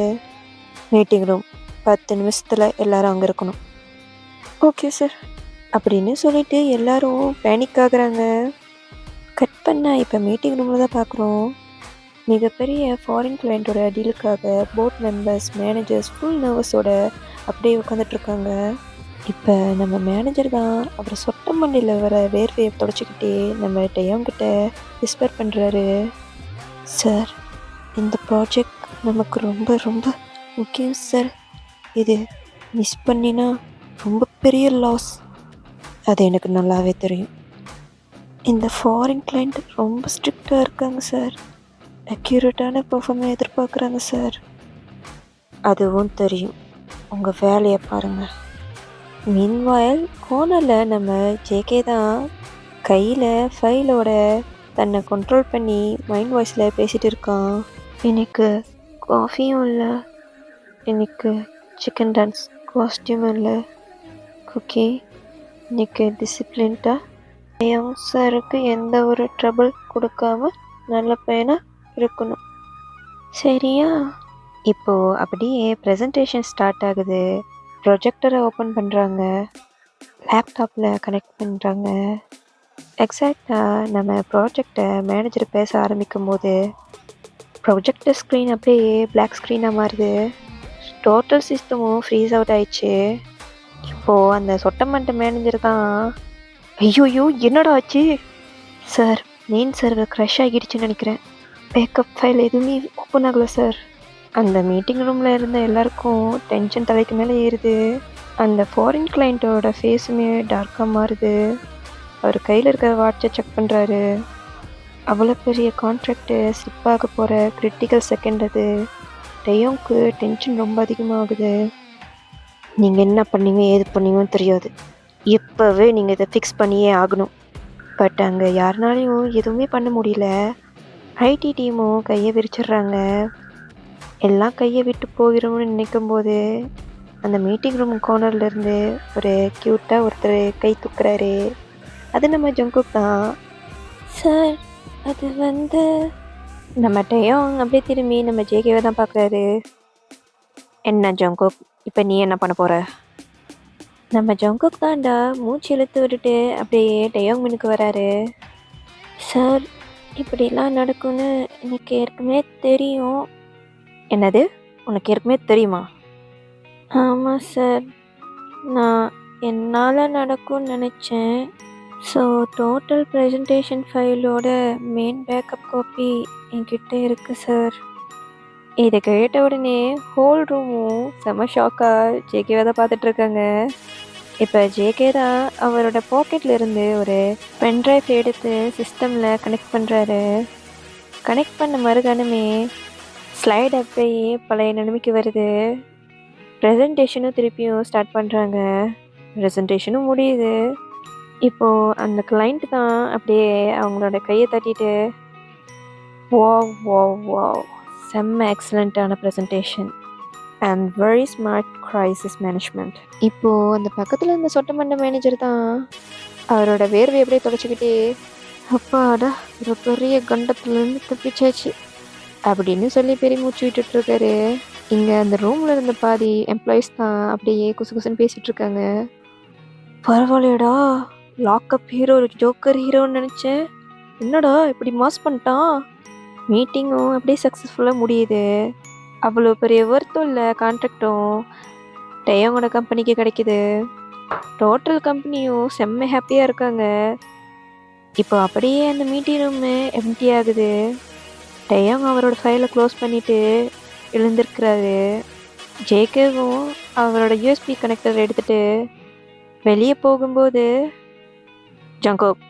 S1: மீட்டிங் ரூம் 10 நிமிஷத்தில் எல்லோரும் அங்கே இருக்கணும். ஓகே சார் அப்படின்னு சொல்லிட்டு எல்லோரும் பேனிக் ஆகுறாங்க. கட் பண்ணால் இப்போ மீட்டிங் ரூமில் தான் பார்க்குறோம். மிகப்பெரிய ஃபாரின் கிளைண்ட்டோட டீலுக்காக போர்ட் மெம்பர்ஸ், மேனேஜர்ஸ் ஃபுல் நர்வஸோட அப்படியே உட்காந்துட்ருக்காங்க. இப்போ நம்ம மேனேஜர் தான் அவர் சொட்ட மண்டியில் வர வேர்வையை தொடச்சிக்கிட்டே நம்ம டைம்கிட்ட விஸ்பர் பண்ணுறாரு. சார், இந்த ப்ராஜெக்ட் நமக்கு ரொம்ப ரொம்ப முக்கியம் சார். இது மிஸ் பண்ணினா ரொம்ப பெரிய லாஸ். அது எனக்கு நல்லாவே தெரியும். இந்த ஃபாரின் கிளைண்ட் ரொம்ப ஸ்ட்ரிக்டாக இருக்காங்க சார். அக்யூரேட்டான பெர்ஃபார்மன்ஸ் எதிர்பார்க்குறாங்க சார். அதுவும் தெரியும், உங்கள் வேலையை பாருங்கள். மீன்வாயில் கோனரில் நம்ம ஜேகே தான் கையில் ஃபைலோட தன்னை கண்ட்ரோல் பண்ணி மைண்ட் வாய்ஸில் பேசிகிட்டு இருக்கான். எனக்கு காஃபியும் இல்லை, எனக்கு சிக்கன் டான்ஸ் காஸ்டியூமும் இல்லை. குக்கி, இன்னைக்கு டிசிப்ளின்டாக யங் சாருக்கு எந்த ஒரு ட்ரபிள் கொடுக்காம நல்ல பையனாக இருக்கணும், சரியா? இப்போது அப்படியே ப்ரெசன்டேஷன் ஸ்டார்ட் ஆகுது. ப்ரொஜெக்டரை ஓப்பன் பண்ணுறாங்க, லேப்டாப்பில் கனெக்ட் பண்ணுறாங்க. எக்ஸாக்டாக நம்ம ப்ராஜெக்டை மேனேஜர் பேச ஆரம்பிக்கும் போது ப்ரொஜெக்டர் ஸ்க்ரீன் அப்படியே பிளாக் ஸ்க்ரீனாக மாறுது. டோட்டல் சிஸ்டமும் ஃப்ரீஸ் அவுட் ஆயிடுச்சு. இப்போது அந்த சொட்டமண்ட மேனேஜர் தான், ஐயோயோ என்னடா ஆச்சு சார்? மெயின் சர்வர் க்ரஷ் ஆகிடுச்சுன்னு நினைக்கிறேன். பேக்கப் ஃபைல் எதுவுமே ஓப்பன் ஆகலை சார். அந்த மீட்டிங் ரூமில் இருந்த எல்லாருக்கும் டென்ஷன் தலைக்கு மேலே ஏறுது.
S2: அந்த ஃபாரின் கிளைண்ட்டோட ஃபேஸுமே டார்க்காக மாறுது. அவர் கையில் இருக்கிற வாட்சை செக் பண்ணுறாரு. அவ்வளோ பெரிய கான்ட்ராக்டு ஸ்லிப் ஆக போகிற கிரிட்டிக்கல் செகண்ட் அது. டெயோங்க்கு டென்ஷன் ரொம்ப அதிகமாகுது. நீங்கள் என்ன பண்ணீங்க ஏது பண்ணீங்கன்னு தெரியாது, இப்போவே நீங்கள் இதை ஃபிக்ஸ் பண்ணியே ஆகணும். பட் அங்கே யாருனாலையும் எதுவுமே பண்ண முடியல. ஐடி டீமும் கையை விரிச்சிடுறாங்க. எல்லாம் கையை விட்டு போயிடும்னு நினைக்கும் போது அந்த மீட்டிங் ரூம் கார்னர்லேருந்து ஒரு க்யூட்டாக ஒருத்தர் கை தூக்குறாரு. அது நம்ம ஜங்குக் தான்.
S1: சார், அது வந்து
S2: நம்ம டெயோங் அப்படியே திரும்பி நம்ம ஜேகேவை தான் பார்க்குறாரு. என்ன ஜங்குக், இப்போ நீ என்ன பண்ண போகிற? நம்ம ஜங்குக் தான்டா மூச்சு இழுத்து விட்டுட்டு அப்படியே டெயோங் முன்னுக்கு வராரு.
S1: சார், இப்படிலாம் நடக்கும்னு எனக்கு ஏற்கனவே தெரியும்.
S2: என்னது, உனக்கு ஏற்கனவே தெரியுமா?
S1: ஆமாம் சார், நான் என்னால் நடக்கும்னு நினச்சேன். ஸோ டோட்டல் ப்ரெசன்டேஷன் ஃபைலோட மெயின் பேக்கப் காப்பி என்கிட்ட இருக்குது சார்.
S2: இதை கேட்ட உடனே ஹோல் ரூமும் செம ஷாக்காக ஜேகேவை தான் பார்த்துட்ருக்காங்க. இப்போ ஜேகே தான் அவரோட பாக்கெட்டில் இருந்து ஒரு பென்ட்ரைவ் எடுத்து சிஸ்டமில் கனெக்ட் பண்ணுறாரு. கனெக்ட் பண்ண மறுகணமே ஸ்லைட் அப்படியே பழைய நிலைமைக்கு வருது. ப்ரெசன்டேஷனும் திருப்பியும் ஸ்டார்ட் பண்ணுறாங்க. ப்ரெசன்டேஷனும் முடியுது. இப்போது அந்த கிளைண்ட் தான் அப்படியே அவங்களோட கையை தட்டிட்டு வாவ் வாவ் வாவ், செம்ம எக்ஸலண்ட்டான presentation and very smart crisis management. இப்போது அந்த பக்கத்தில் இருந்த சொட்டமண்ட மேனேஜர் தான் அவரோட வேர்வை அப்படியே தொடச்சிக்கிட்டே, அப்பாடா ஒரு பெரிய கண்டத்துலேருந்து தப்பிச்சாச்சு அப்படின்னு சொல்லி பெரிய மூச்சு விட்டுட்ருக்காரு. இங்கே அந்த ரூமில் இருந்த பாதி எம்ப்ளாயீஸ் தான் அப்படியே குசு குசுன்னு பேசிகிட்டு இருக்காங்க. பரவாயில்லையடா, லாக்அப் ஹீரோ ஜோக்கர் ஹீரோன்னு நினச்சேன், என்னடா இப்படி மாஸ் பண்ணிட்டான். மீட்டிங்கும் அப்படியே சக்ஸஸ்ஃபுல்லாக முடியுது. அவ்வளோ பெரிய ஒர்த்தும் இல்லை கான்ட்ராக்டும் டெயோங்கோட கம்பெனிக்கு கிடைக்கிது. டோட்டல் கம்பெனியும் செம்ம ஹாப்பியாக இருக்காங்க. இப்போ அப்படியே அந்த மீட்டிங் ரூமு எம்டி ஆகுது. டெயோங் அவரோட ஃபைலை க்ளோஸ் பண்ணிவிட்டு எழுந்திருக்கிறாரு. ஜேகேவும் அவரோட யூஎஸ்பி கனெக்டர் எடுத்துகிட்டு வெளியே போகும்போது ஜங்குக்,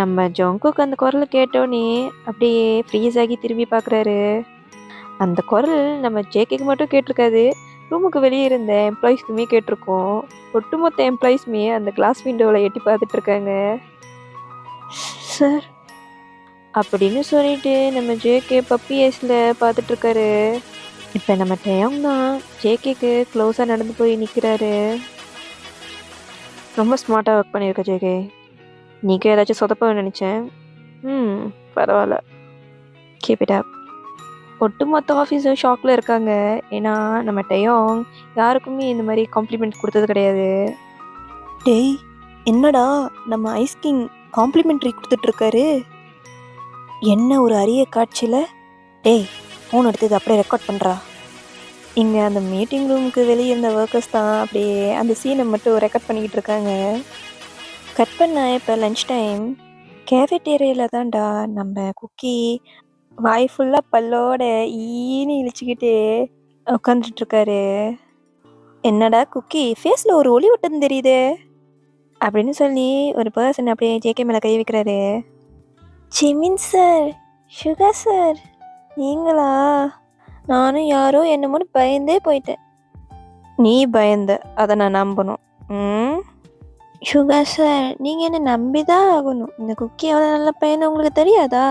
S2: நம்ம ஜங்குக் அந்த குரலை கேட்டோன்னே அப்படியே ஃப்ரீஸ் ஆகி திரும்பி பார்க்குறாரு. அந்த குரல் நம்ம ஜேகேக்கு மட்டும் கேட்டிருக்காது, ரூமுக்கு வெளியே இருந்த எம்ப்ளாயீஸ்க்குமே கேட்டிருக்கோம். ஒட்டுமொத்த எம்ப்ளாயீஸுமே அந்த கிளாஸ் விண்டோவில் எட்டி பார்த்துட்ருக்காங்க. சார் அப்படின்னு சொல்லிட்டு நம்ம ஜேகே பப்பி ஏஸில் பார்த்துட்ருக்காரு. இப்போ நம்ம டெயோங் தான் ஜேகேக்கு க்ளோஸாக நடந்து போய் நிற்கிறாரு. ரொம்ப ஸ்மார்ட்டாக ஒர்க் பண்ணியிருக்க ஜேகே, நீக்கே ஏதாச்சும் சொதப்ப நினச்சேன். பரவாயில்ல, கீப் இட் அப். ஒட்டுமொத்த ஆஃபீஸும் ஷாக்கில் இருக்காங்க. ஏன்னா நம்ம டெயோங் யாருக்குமே இந்த மாதிரி காம்ப்ளிமெண்ட் கொடுத்தது கிடையாது.
S3: டேய், என்னடா நம்ம ஐஸ் கிங் காம்ப்ளிமெண்ட்ரி கொடுத்துட்ருக்காரு, என்ன ஒரு அரிய காட்சியில். டேய், ஃபோன் எடுத்தது அப்படியே ரெக்கார்ட் பண்ணுறா.
S2: இங்கே அந்த மீட்டிங் ரூமுக்கு வெளியே இருந்த ஒர்க்கர்ஸ் தான் அப்படியே அந்த சீனை மட்டும் ரெக்கார்ட் பண்ணிக்கிட்டு இருக்காங்க. கட் பண்ண இப்போ லன்ச் டைம். கேஃபேட்டேரியாவில் தான்டா நம்ம குக்கி வாய் ஃபுல்லாக பல்லோட ஈன்னு இழிச்சிக்கிட்டு உட்காந்துட்ருக்காரு. என்னடா குக்கி, ஃபேஸில் ஒரு ஒளி ஒட்டம் தெரியுது அப்படின்னு சொல்லி ஒரு பர்சன் அப்படியே ஜேகே மேலே கை வைக்கிறாரு.
S1: ஜிமின் சார், சுகா சார், நீங்களா? நானும் யாரோ என்னமோன்னு பயந்தே போயிட்டேன்.
S2: நீ பயந்த, அதை நான் நம்பணும்.
S1: சுகா சார், நீங்கள் என்ன நம்பி தான் ஆகணும். இந்த குக்கி எவ்வளோ நல்ல பையன் உங்களுக்கு தெரியாதா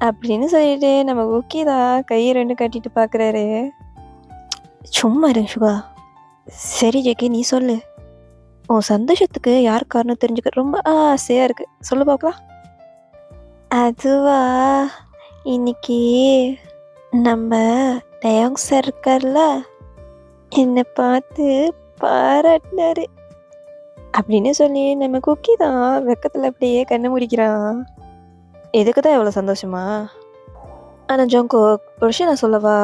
S2: அப்படின்னு சொல்லிட்டு நம்ம குக்கி தான் கையை ரெண்டு கட்டிட்டு பார்க்குறாரு.
S3: சும்மா இருங்க சுகா.
S2: சரி ஜேகே, நீ சொல்லு. உன் சந்தோஷத்துக்கு யார் காரணம் தெரிஞ்சுக்க ரொம்ப ஆசையாக இருக்குது, சொல்லு பார்க்கலாம்.
S1: அதுவா, இன்னைக்கு நம்ம டயோங் சார் இருக்கார்ல, என்னை பார்த்து பாராட்டினாரு
S2: அப்படின்னு சொல்லி நம்ம குக்கி தான் வெக்கத்தில் அப்படியே கண்ணை முடிக்கிறான். எதுக்கு தான் எவ்வளோ சந்தோஷமா? ஆனால் ஜோங்கோ, ஒரு விஷயம் நான் சொல்லவா,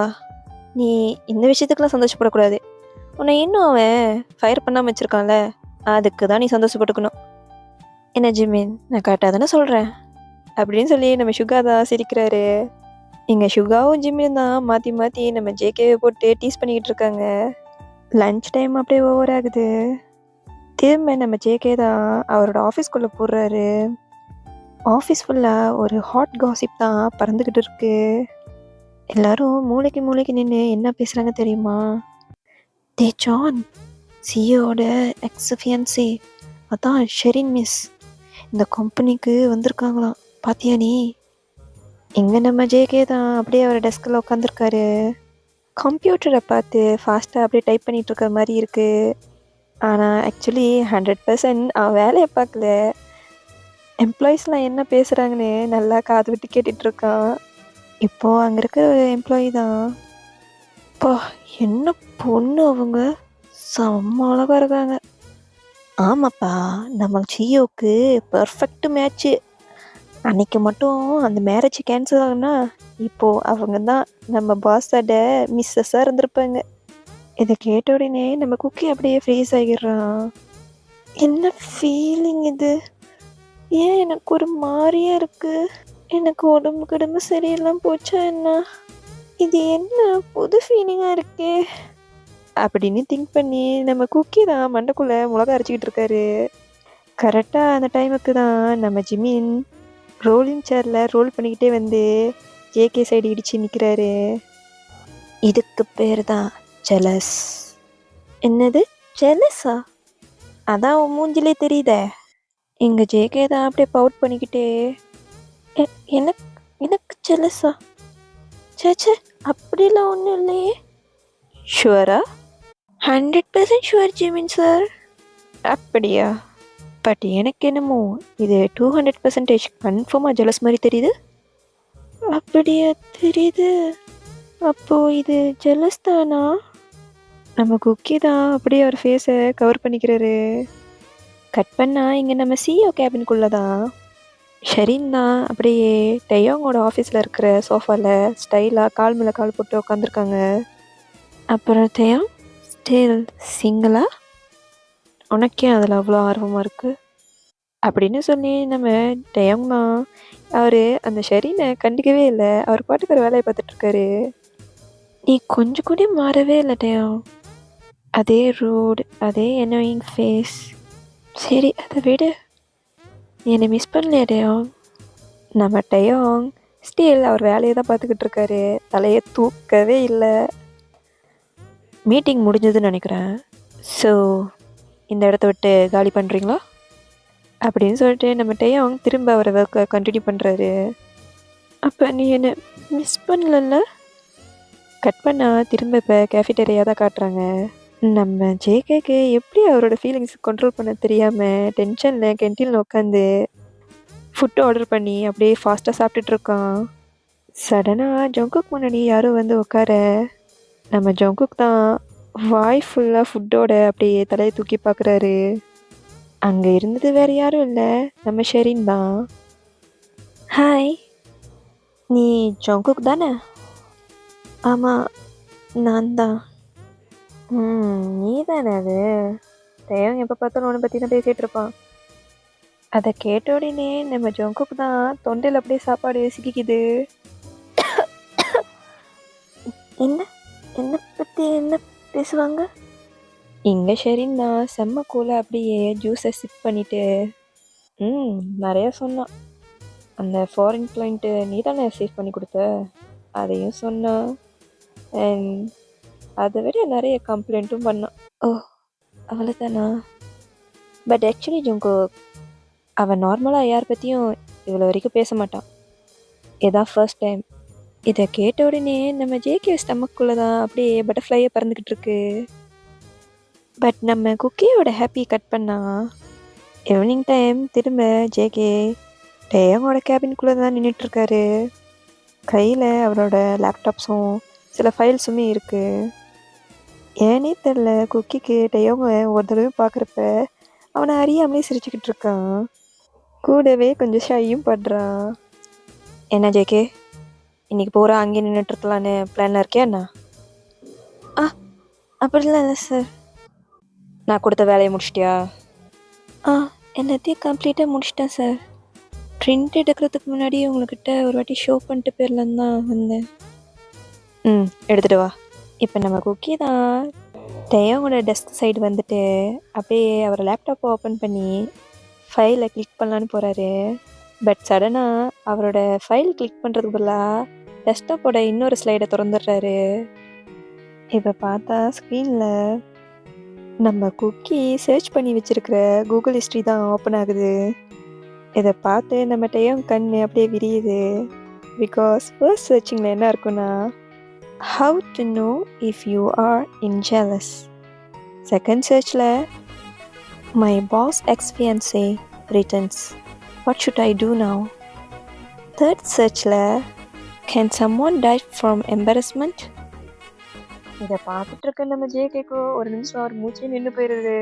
S2: நீ இந்த விஷயத்துக்குலாம் சந்தோஷப்படக்கூடாது. உன்னை இன்னும் அவன் ஃபயர் பண்ணாமல் வச்சுருக்கான்ல, அதுக்கு தான் நீ சந்தோஷப்பட்டுக்கணும். என்ன ஜிமின், நான் கரெக்டாக தானே சொல்கிறேன் அப்படின்னு சொல்லி நம்ம சுகா தான் சிரிக்கிறாரு. இங்கே சுகாவும் ஜிம்மியும் தான் மாற்றி மாற்றி நம்ம ஜேகேவை போட்டு டீஸ் பண்ணிக்கிட்டு இருக்காங்க. லஞ்ச் டைம் அப்படியே ஓவர் ஆகுது. திரும்ப நம்ம ஜேகே தான் அவரோட ஆஃபீஸ்க்குள்ளே போடுறாரு. ஆஃபீஸ் ஃபுல்லாக ஒரு ஹாட் காசிப் தான் பறந்துக்கிட்டு இருக்கு. எல்லாரும் மூளைக்கு மூளைக்கு நின்று என்ன பேசுகிறாங்க தெரியுமா? டே ஜான், சியோட எக்ஸ் ஃபியான்சி, அதான் ஷெரின் மிஸ், இந்த கம்பெனிக்கு வந்திருக்காங்களாம். பாத்தியா நீ? இங்கே நம்ம ஜேகே தான் அப்படியே அவர் டெஸ்கில் உட்காந்துருக்காரு. கம்ப்யூட்டரை பார்த்து ஃபாஸ்ட்டாக அப்படியே டைப் பண்ணிகிட்டு இருக்கிற மாதிரி இருக்குது. ஆனால் ஆக்சுவலி 100% அவன் வேலையை பார்க்கல. எம்ப்ளாயீஸ்லாம் என்ன பேசுகிறாங்கன்னு நல்லா காது விட்டு கேட்டுட்ருக்கான். இப்போது அங்கே இருக்கிற ஒரு எம்ப்ளாயி தான், பா என்ன பொண்ணு அவங்க, செம்ம அழகாக இருக்காங்க. ஆமாப்பா, நம்ம ஜியோக்கு பர்ஃபெக்ட் மேட்ச்சு. அன்னைக்கு மட்டும் அந்த மேரேஜ் கேன்சல் ஆகுனா இப்போது அவங்க தான் நம்ம பாஸோட மிஸ்ஸஸாக இருந்திருப்பாங்க. இதை கேட்ட உடனே நம்ம குக்கி அப்படியே ஃப்ரீஸ் ஆகிடுறான். என்ன ஃபீலிங் இது? ஏன் எனக்கு ஒரு மாதிரியா இருக்கு? எனக்கு உடம்பு சரியெல்லாம் போச்சா என்ன? இது என்ன புது ஃபீலிங்காக இருக்கே அப்படின்னு திங்க் பண்ணி நம்ம குக்கி தான் மண்டைக்குள்ளே மிளகா அரைச்சிக்கிட்டு இருக்காரு. கரெக்டாக அந்த டைமுக்கு தான் நம்ம ஜிமின் ரோலிங் சேரில் ரோல் பண்ணிக்கிட்டே வந்து ஜேகே சைடு இடித்து நிற்கிறாரு. இதுக்கு பேர் தான் ஜெலஸ். என்னது ஜெலஸா? அதான் உன் மூஞ்சிலே தெரியுதே. எங்க ஜேகே தான் அப்படியே பவுட் பண்ணிக்கிட்டே, எனக்கு எனக்கு ஜெலஸா? சேச்சே, அப்படிலாம் ஒன்றும் இல்லையே. ஷுவரா? 100% ஷுவர் ஜிமின் சார். அப்படியா? பட் எனக்கு என்னமோ இது 200% கன்ஃபார்மாக ஜெலஸ் மாதிரி தெரியுது. அப்படியா தெரியுது? அப்போது இது ஜெலஸ் தானா? நம்ம குக்கி தான் அப்படியே அவர் ஃபேஸை கவர் பண்ணிக்கிறாரு. கட் பண்ணால் இங்கே நம்ம சிஓ கேபினுக்குள்ளே தான் ஷெரின் தான் அப்படியே டெயோங்கோட ஆஃபீஸில் இருக்கிற சோஃபாவில் ஸ்டைலாக கால் மேலே கால் போட்டு உட்காந்துருக்காங்க. அப்புறம் டெயோங் ஸ்டில் சிங்கிளா? உனக்கே அதில் அவ்வளோ ஆர்வமாக இருக்குது அப்படின்னு சொல்லி நம்ம டெயோங் தான் அவர் அந்த ஷெரினை கண்டுக்கவே இல்லை. அவர் பாட்டுக்கு ஒரு வேலையை பார்த்துட்ருக்காரு. நீ கொஞ்சம் கூட மாறவே இல்லை டெயோங். அதே ரோடு, அதே annoying ஃபேஸ். சரி அதை விடு, நீ என்னை மிஸ் பண்ணலையா டெயோங்? நம்ம டெயோங் ஸ்டில் அவர் வேலையை தான் பார்த்துக்கிட்டு இருக்காரு. தலையை தூக்கவே இல்லை. மீட்டிங் முடிஞ்சதுன்னு நினைக்கிறேன். ஸோ இந்த இடத்த விட்டு காலி பண்ணுறீங்களா அப்படின்னு சொல்லிட்டு நம்ம டெயோங் திரும்ப அவரை ஒர்க்கை கண்டினியூ பண்ணுறாரு. அப்போ நீ என்னை மிஸ் பண்ணலல்ல? கட் பண்ணால் திரும்ப இப்போ கேஃபிடேரியா தான் காட்டுறாங்க. நம்ம ஜேகேக்கு எப்படி அவரோட ஃபீலிங்ஸ் கண்ட்ரோல் பண்ண தெரியாமல் டென்ஷனில் கேன்டீனில் உட்காந்து ஃபுட்டு ஆர்டர் பண்ணி அப்படியே ஃபாஸ்ட்டாக சாப்பிட்டுட்ருக்கான். சடனாக ஜங்குக் முன்னாடி யாரும் வந்து உட்கார நம்ம ஜங்குக் தான் வாய் ஃபுல்லாக ஃபுட்டோட அப்படியே தலையை தூக்கி பார்க்குறாரு. அங்கே இருந்தது வேறு யாரும் இல்லை, நம்ம ஷெரின் தான். ஹாய், நீ ஜங்குக் தானே? ஆமாம், நான் தான். நீ தானே அது? டெயோங் எப்போ பார்த்தாலும் ஒன்று பற்றி தான் பேசிகிட்டு இருப்பான். அதை கேட்ட உடனே நம்ம ஜங்குக் தான் தொண்டையில் அப்படியே சாப்பாடு சிக்கிக்குது. என்ன என்ன பற்றி என்ன பேசுவாங்க? இங்கே ஷெரின் தான் செம்ம கூலாக அப்படியே ஜூஸை சிப் பண்ணிட்டு நிறையா சொன்னான். அந்த ஃபாரின் கிளைண்ட்டு நீ தானே சேவ் பண்ணி கொடுத்த, அதையும் சொன்னான். அண்ட் அதை விட நிறைய கம்ப்ளைண்ட்டும் பண்ணான். ஓ அவ்வளோதானா? பட் ஆக்சுவலி ஜங்குக் அவன் நார்மலாக யார் பற்றியும் இவ்வளோ வரைக்கும் பேச மாட்டான். இதான் ஃபர்ஸ்ட் டைம். இதை கேட்ட உடனே நம்ம ஜேகே ஸ்டமக்குள்ளே தான் அப்படியே பட்டர்ஃப்ளையை பறந்துக்கிட்டு இருக்கு. பட் நம்ம குக்கியோட ஹாப்பி கட் பண்ணா ஈவினிங் டைம் திரும்ப ஜேகே டேயோங்கோட கேபின்குள்ளே தான் நின்றுட்டுருக்காரு. கையில் அவரோட லேப்டாப்ஸும் சில ஃபைல்ஸுமே இருக்குது. ஏன்னே தெரில, குக்கிக்கு டேயோங்க ஒரு தடவை பார்க்குறப்ப அவனை அறியாமலே சிரிச்சுக்கிட்டு இருக்கான். கூடவே கொஞ்சம் ஷையும் படுறான். என்ன ஜேகே, இன்றைக்கி பூரா அங்கேயே நின்றுட்டுருக்கலான்னு பிளானில் இருக்கே என்ன? அப்படிலாம் இல்லை சார். நான் கொடுத்த வேலையை முடிச்சிட்டியா? எல்லாத்தையும் கம்ப்ளீட்டாக முடிச்சிட்டேன் சார். ப்ரிண்ட் எடுக்கிறதுக்கு முன்னாடி உங்கள்கிட்ட ஒரு வாட்டி ஷோ பண்ணிட்டு போயிடலான்னு தான் வந்தேன். எடுத்துகிட்டு வா. இப்போ நம்ம குக்கி தான் டேயோங்கோட டெஸ்க் சைடு வந்துட்டு அப்படியே அவர் லேப்டாப்பை ஓப்பன் பண்ணி ஃபைலை கிளிக் பண்ணலான்னு போகிறாரு. பட் சடனாக அவரோட ஃபைல் கிளிக் பண்ணுறதுக்கு பதிலாக டெஸ்க்டாப்போட இன்னொரு ஸ்லைடை திறந்துடுறாரு. இப்போ பார்த்தா ஸ்க்ரீனில் நம்ம குக்கி சர்ச் பண்ணி வச்சிருக்கிற கூகுள் ஹிஸ்ட்ரி தான் ஓப்பன் ஆகுது. இதை பார்த்து நம்ம டேயோங் கண் அப்படியே விரியுது. பிகாஸ் ஃபர்ஸ்ட் சர்ச்சிங்கில் என்ன இருக்குன்னா, how to know if you are in jealous. Second சர்ச்சில் my boss ex-fiancé returns. What should I do now? Third சர்ச்சில் can someone die from embarrassment. இதை பார்த்துட்டு இருக்க நம்ம ஜேகேக்கோ ஒரு நிமிஷம் அவர் மூச்சே நின்று போயிடுது.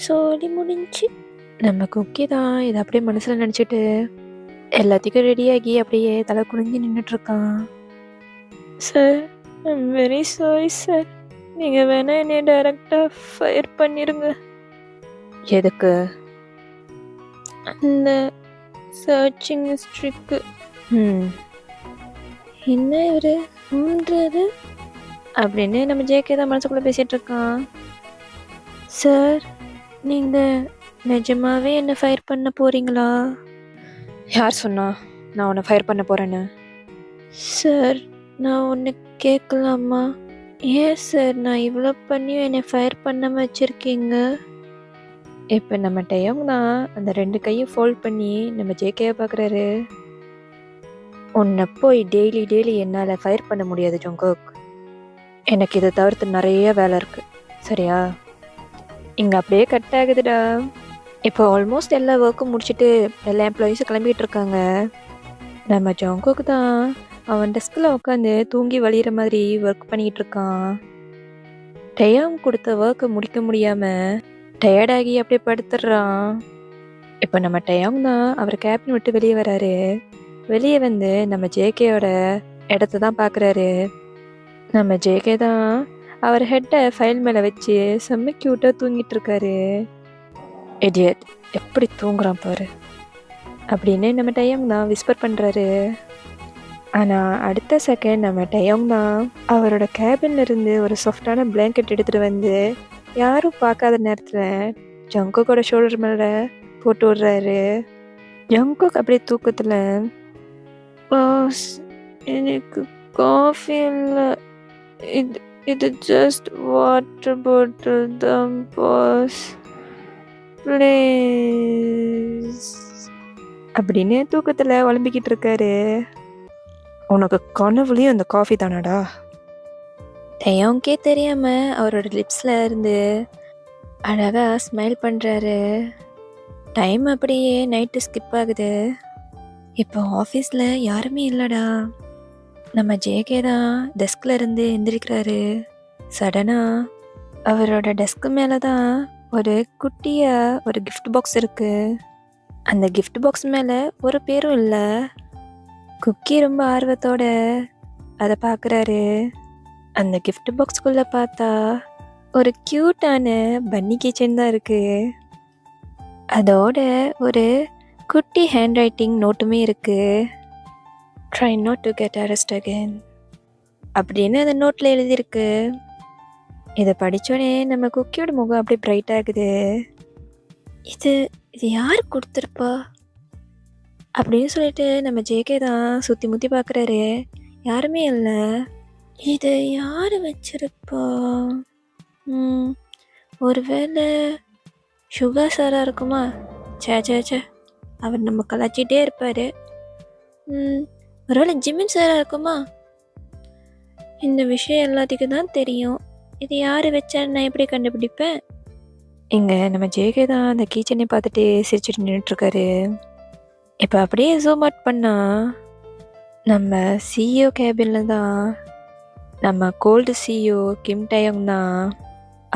S1: சொல்லி முடிஞ்சு.
S2: நம்ம குக்கி தான் இதை அப்படியே மனசில் நினச்சிட்டு எல்லாத்துக்கும் ரெடியாகி அப்படியே தலை குனிஞ்சு நின்றுட்டுருக்கான்.
S1: Sir, I'm very sorry sir. நீங்கள் வேணால் என்னை டைரெக்டாக ஃபயர் பண்ணிடுங்க.
S2: எதுக்கு?
S1: அந்த சர்ச்சிங் ஹிஸ்ட்ரிக்கு. என்ன இவர் ஊன்றது
S2: அப்படின்னு நம்ம ஜேகே தான் மனசுக்குள்ளே பேசிகிட்டு இருக்கான்.
S1: சார், நீங்கள் நிஜமாவே என்னை ஃபயர் பண்ண போகிறீங்களா?
S2: யார் சொன்னா நான் உன்னை ஃபயர் பண்ண போகிறேன்னு?
S1: சார், நான் ஒன்று கேட்கலாமா? ஏன் சார் நான் இவ்வளோ பண்ணியும் என்னை ஃபயர் பண்ணாமல் வச்சுருக்கீங்க?
S2: இப்போ நம்ம டேயோங் தான் அந்த 2 கையும் ஃபோல்ட் பண்ணி நம்ம ஜேகேவை பார்க்குறாரு. உன்னை போய் டெய்லி என்னால் ஃபயர் பண்ண முடியாது ஜோங்கோக். எனக்கு இதை தவிர்த்து நிறைய வேலை இருக்குது, சரியா? இங்கே அப்படியே கட் ஆகுதுடா. இப்போ ஆல்மோஸ்ட் எல்லா ஒர்க்கும் முடிச்சுட்டு எல்லா எம்ப்ளாயீஸும் கிளம்பிகிட்டு இருக்காங்க. நம்ம ஜோங்கோக்கு தான் அவன் டெஸ்கில் உட்காந்து தூங்கி வழிகிற மாதிரி ஒர்க் பண்ணிக்கிட்டு இருக்கான். டேயோங் கொடுத்த ஒர்க்கை முடிக்க முடியாமல் டயர்டாகி அப்படியே படுத்துடுறான். இப்போ நம்ம டேயோங் தான் அவர் கேபின் விட்டு வெளியே வராரு. வெளியே வந்து நம்ம ஜேகேயோட இடத்த தான் பார்க்குறாரு. நம்ம ஜேகே தான் அவர் ஹெட்டை ஃபைல் மேலே வச்சு செம்ம க்யூட்டாக தூங்கிட்டு இருக்காரு. இடியட், எப்படி தூங்குறான் பாரு அப்படின்னு நம்ம டேயோங் தான் விஸ்பர் பண்ணுறாரு. ஆனால் அடுத்த செகண்ட் நம்ம டேயோங் தான் அவரோட கேபின்ல இருந்து ஒரு சாஃப்டான பிளாங்கெட் எடுத்துகிட்டு வந்து யாரும் பார்க்காத நேரத்தில் ஜங்கோக்கோட ஷோல்டர் மேலே போட்டு விடுறாரு. ஜங்கோக் அப்படியே தூக்கத்தில்,
S1: பாஸ், எனக்கு காஃபி இல்லை, இது ஜஸ்ட் வாட்டர் பாட்டில் தான் பாஸ், ப்ளீஸ்
S2: அப்படின்னு தூக்கத்தில் உழம்பிக்கிட்டு இருக்காரு. உனக்கு கனவுலையும் அந்த காஃபி தானாடா?
S1: டேயோங்கே தெரியாமல் அவரோட லிப்ஸில் இருந்து அழகாக ஸ்மைல் பண்ணுறாரு. டைம் அப்படியே நைட்டு ஸ்கிப் ஆகுது. இப்போ ஆஃபீஸில் யாருமே இல்லைடா. நம்ம ஜேகே தான் டெஸ்கில் இருந்து எந்திரிக்கிறாரு. சடனாக அவரோட டெஸ்க்கு மேலே தான் ஒரு குட்டியாக ஒரு கிஃப்ட் பாக்ஸ் இருக்குது. அந்த கிஃப்ட் பாக்ஸ் மேலே ஒரு பேரும் இல்லை. குக்கி ரொம்ப ஆர்வத்தோட அதை பார்க்குறாரு. அந்த கிஃப்ட் பாக்ஸ்குள்ளே பார்த்தா ஒரு க்யூட்டான பன்னி கிச்சன் தான் இருக்குது. அதோட ஒரு குட்டி ஹேண்ட் ரைட்டிங் நோட்டுமே இருக்குது. Try not to get arrest again அப்படின்னு அந்த நோட்டில் எழுதியிருக்கு. இதை படித்தோடனே நம்ம குக்கியோட முகம் அப்படியே பிரைட் ஆகுது. இது யார் கொடுத்துருப்பா அப்படின்னு சொல்லிட்டு நம்ம ஜேகே தான் சுற்றி முற்றி பார்க்குறாரு. யாருமே இல்லை. இதை யார் வச்சிருப்பா? ஒருவேளை சுகா சாராக இருக்குமா? சே, அவர் நம்ம கலாச்சிட்டே இருப்பார். ஒருவேளை ஜிமின் சாராக இருக்குமா? இந்த விஷயம் எல்லாத்துக்கும் தான் தெரியும். இது யார் வச்சான்னு நான் எப்படி கண்டுபிடிப்பேன்?
S2: இங்கே நம்ம ஜேகே தான் அந்த கிச்சனை பார்த்துட்டு சிரிச்சுட்டு நின்றுட்டுருக்காரு. இப்போ அப்படியே ஜூம் அவுட் பண்ணால் நம்ம சிஇஓ கேபினில் தான் நம்ம கோல்டு சிஇஓ கிம் டயோங் தான்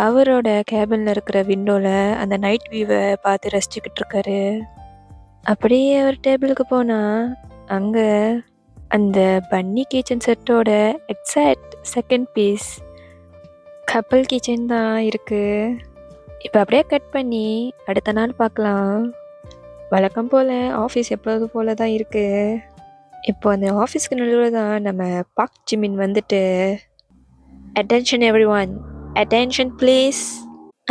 S2: அவரோட கேபினில் இருக்கிற விண்டோவில் அந்த நைட் வியூவை பார்த்து ரசிச்சுக்கிட்டு இருக்காரு. அப்படியே அவர் டேபிளுக்கு போனால் அங்கே அந்த பன்னி கிச்சன் செட்டோட எக்ஸாக்ட் செகண்ட் பீஸ் கப்பல் கிச்சன் தான் இருக்குது. இப்போ அப்படியே கட் பண்ணி அடுத்த நாள் பார்க்கலாம். வழக்கம் போல் ஆஃபீஸ் எப்போது போல தான் இருக்குது. இப்போ அந்த ஆஃபீஸ்க்கு நடுவில் தான் நம்ம பாக் ஜிமின் வந்துட்டு, attention every one, attention please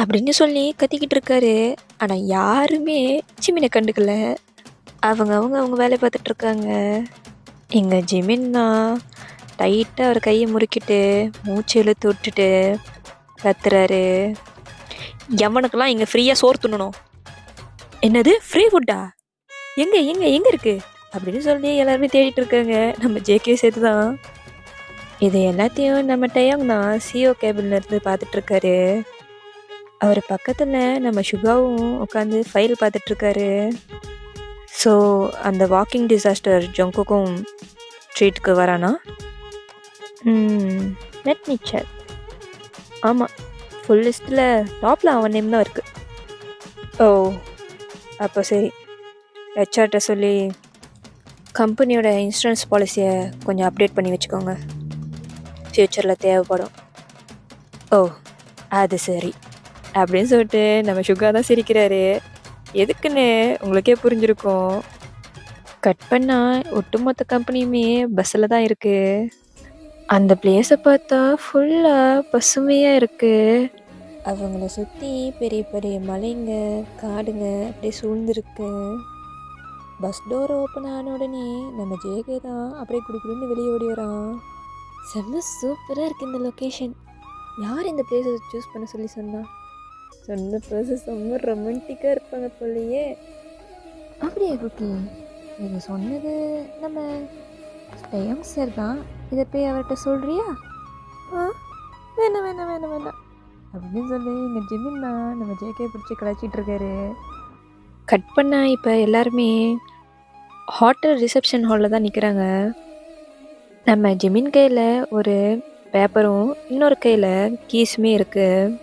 S2: அப்படின்னு சொல்லி கத்திக்கிட்டு இருக்காரு. ஆனால் யாருமே ஜிமினை கண்டுக்கல. அவங்க வேலையை பார்த்துட்டு இருக்காங்க. இங்கே ஜிமின்னா டைட்டாக அவர் கையை முறுக்கிட்டு மூச்சு இழுத்து விட்டுட்டு கத்துறாரு. எவனுக்கெல்லாம் இங்கே ஃப்ரீயாக சோறு துண்ணணும். என்னது ஃப்ரீ ஃபுட்டா? எங்கே எங்கே எங்கே இருக்குது அப்படின்னு சொல்லி எல்லாருமே தேடிட்டு இருக்காங்க. நம்ம ஜேகே சேர்த்து தான். இது எல்லாத்தையும் நம்ம டயம் தான் சிஓ கேபின்ல இருந்து பார்த்துட்டு இருக்காரு. அவர் பக்கத்தில் நம்ம சுகாவும் உட்காந்து ஃபைல் பார்த்துட்டு இருக்காரு. ஸோ அந்த வாக்கிங் டிசாஸ்டர் ஜங்குக்கும் ட்ரீட்டுக்கு வரானா? Let me check. ஆமாம், ஃபுல் லிஸ்ட்டில் டாப்பில் அவன் நேம் தான் இருக்குது. ஓ அப்போ சரி, ஹெச்ஆர்கிட்ட சொல்லி கம்பெனியோட இன்சூரன்ஸ் பாலிசியை கொஞ்சம் அப்டேட் பண்ணி வச்சுக்கோங்க, ஃப்யூச்சரில் தேவைப்படும். ஓ அது சரி அப்படின்னு சொல்லிட்டு நம்ம சுகா தான் சிரிக்கிறாரு. எதுக்குன்னு உங்களுக்கே புரிஞ்சிருக்கும். கட் பண்ணால் ஒட்டுமொத்த கம்பெனியுமே பஸ்ஸில் தான் இருக்குது. அந்த பிளேஸை பார்த்தா ஃபுல்லாக பசுமையாக இருக்குது. அவங்கள சுற்றி பெரிய பெரிய மலைங்க காடுங்க அப்படியே சூழ்ந்துருக்கு. பஸ் டோர் ஓப்பன் ஆன உடனே நம்ம ஜேகே தான் அப்படியே குடுக்குடுன்னு வெளியே ஓடி வரான். செம்ம சூப்பராக இருக்குது இந்த லொக்கேஷன். யார் இந்த பிளேஸை சூஸ் பண்ண சொல்லி சொன்னா? சொன்ன பர்சன் செம்ம ரொமான்டிக்காக இருப்பாங்க போலையே. அப்படியே குக்கி, இது சொன்னது நம்ம ஸ்பேயம் சார் தான். இதை போய் அவர்கிட்ட சொல்கிறியா? வேணாம் வேணாம் வேணாம் வேணாம் அப்படின்னு சொல்லி இங்கே ஜிமின் தான் நம்ம ஜேகே பிடிச்சி கலாச்சிட்டு இருக்காரு. கட் பண்ண இப்போ எல்லாருமே ஹோட்டல் ரிசப்ஷன் ஹாலில் தான் நிற்கிறாங்க. நம்ம ஜிமின் கையில் ஒரு பேப்பரும் இன்னொரு கையில் கீஸுமே இருக்குது.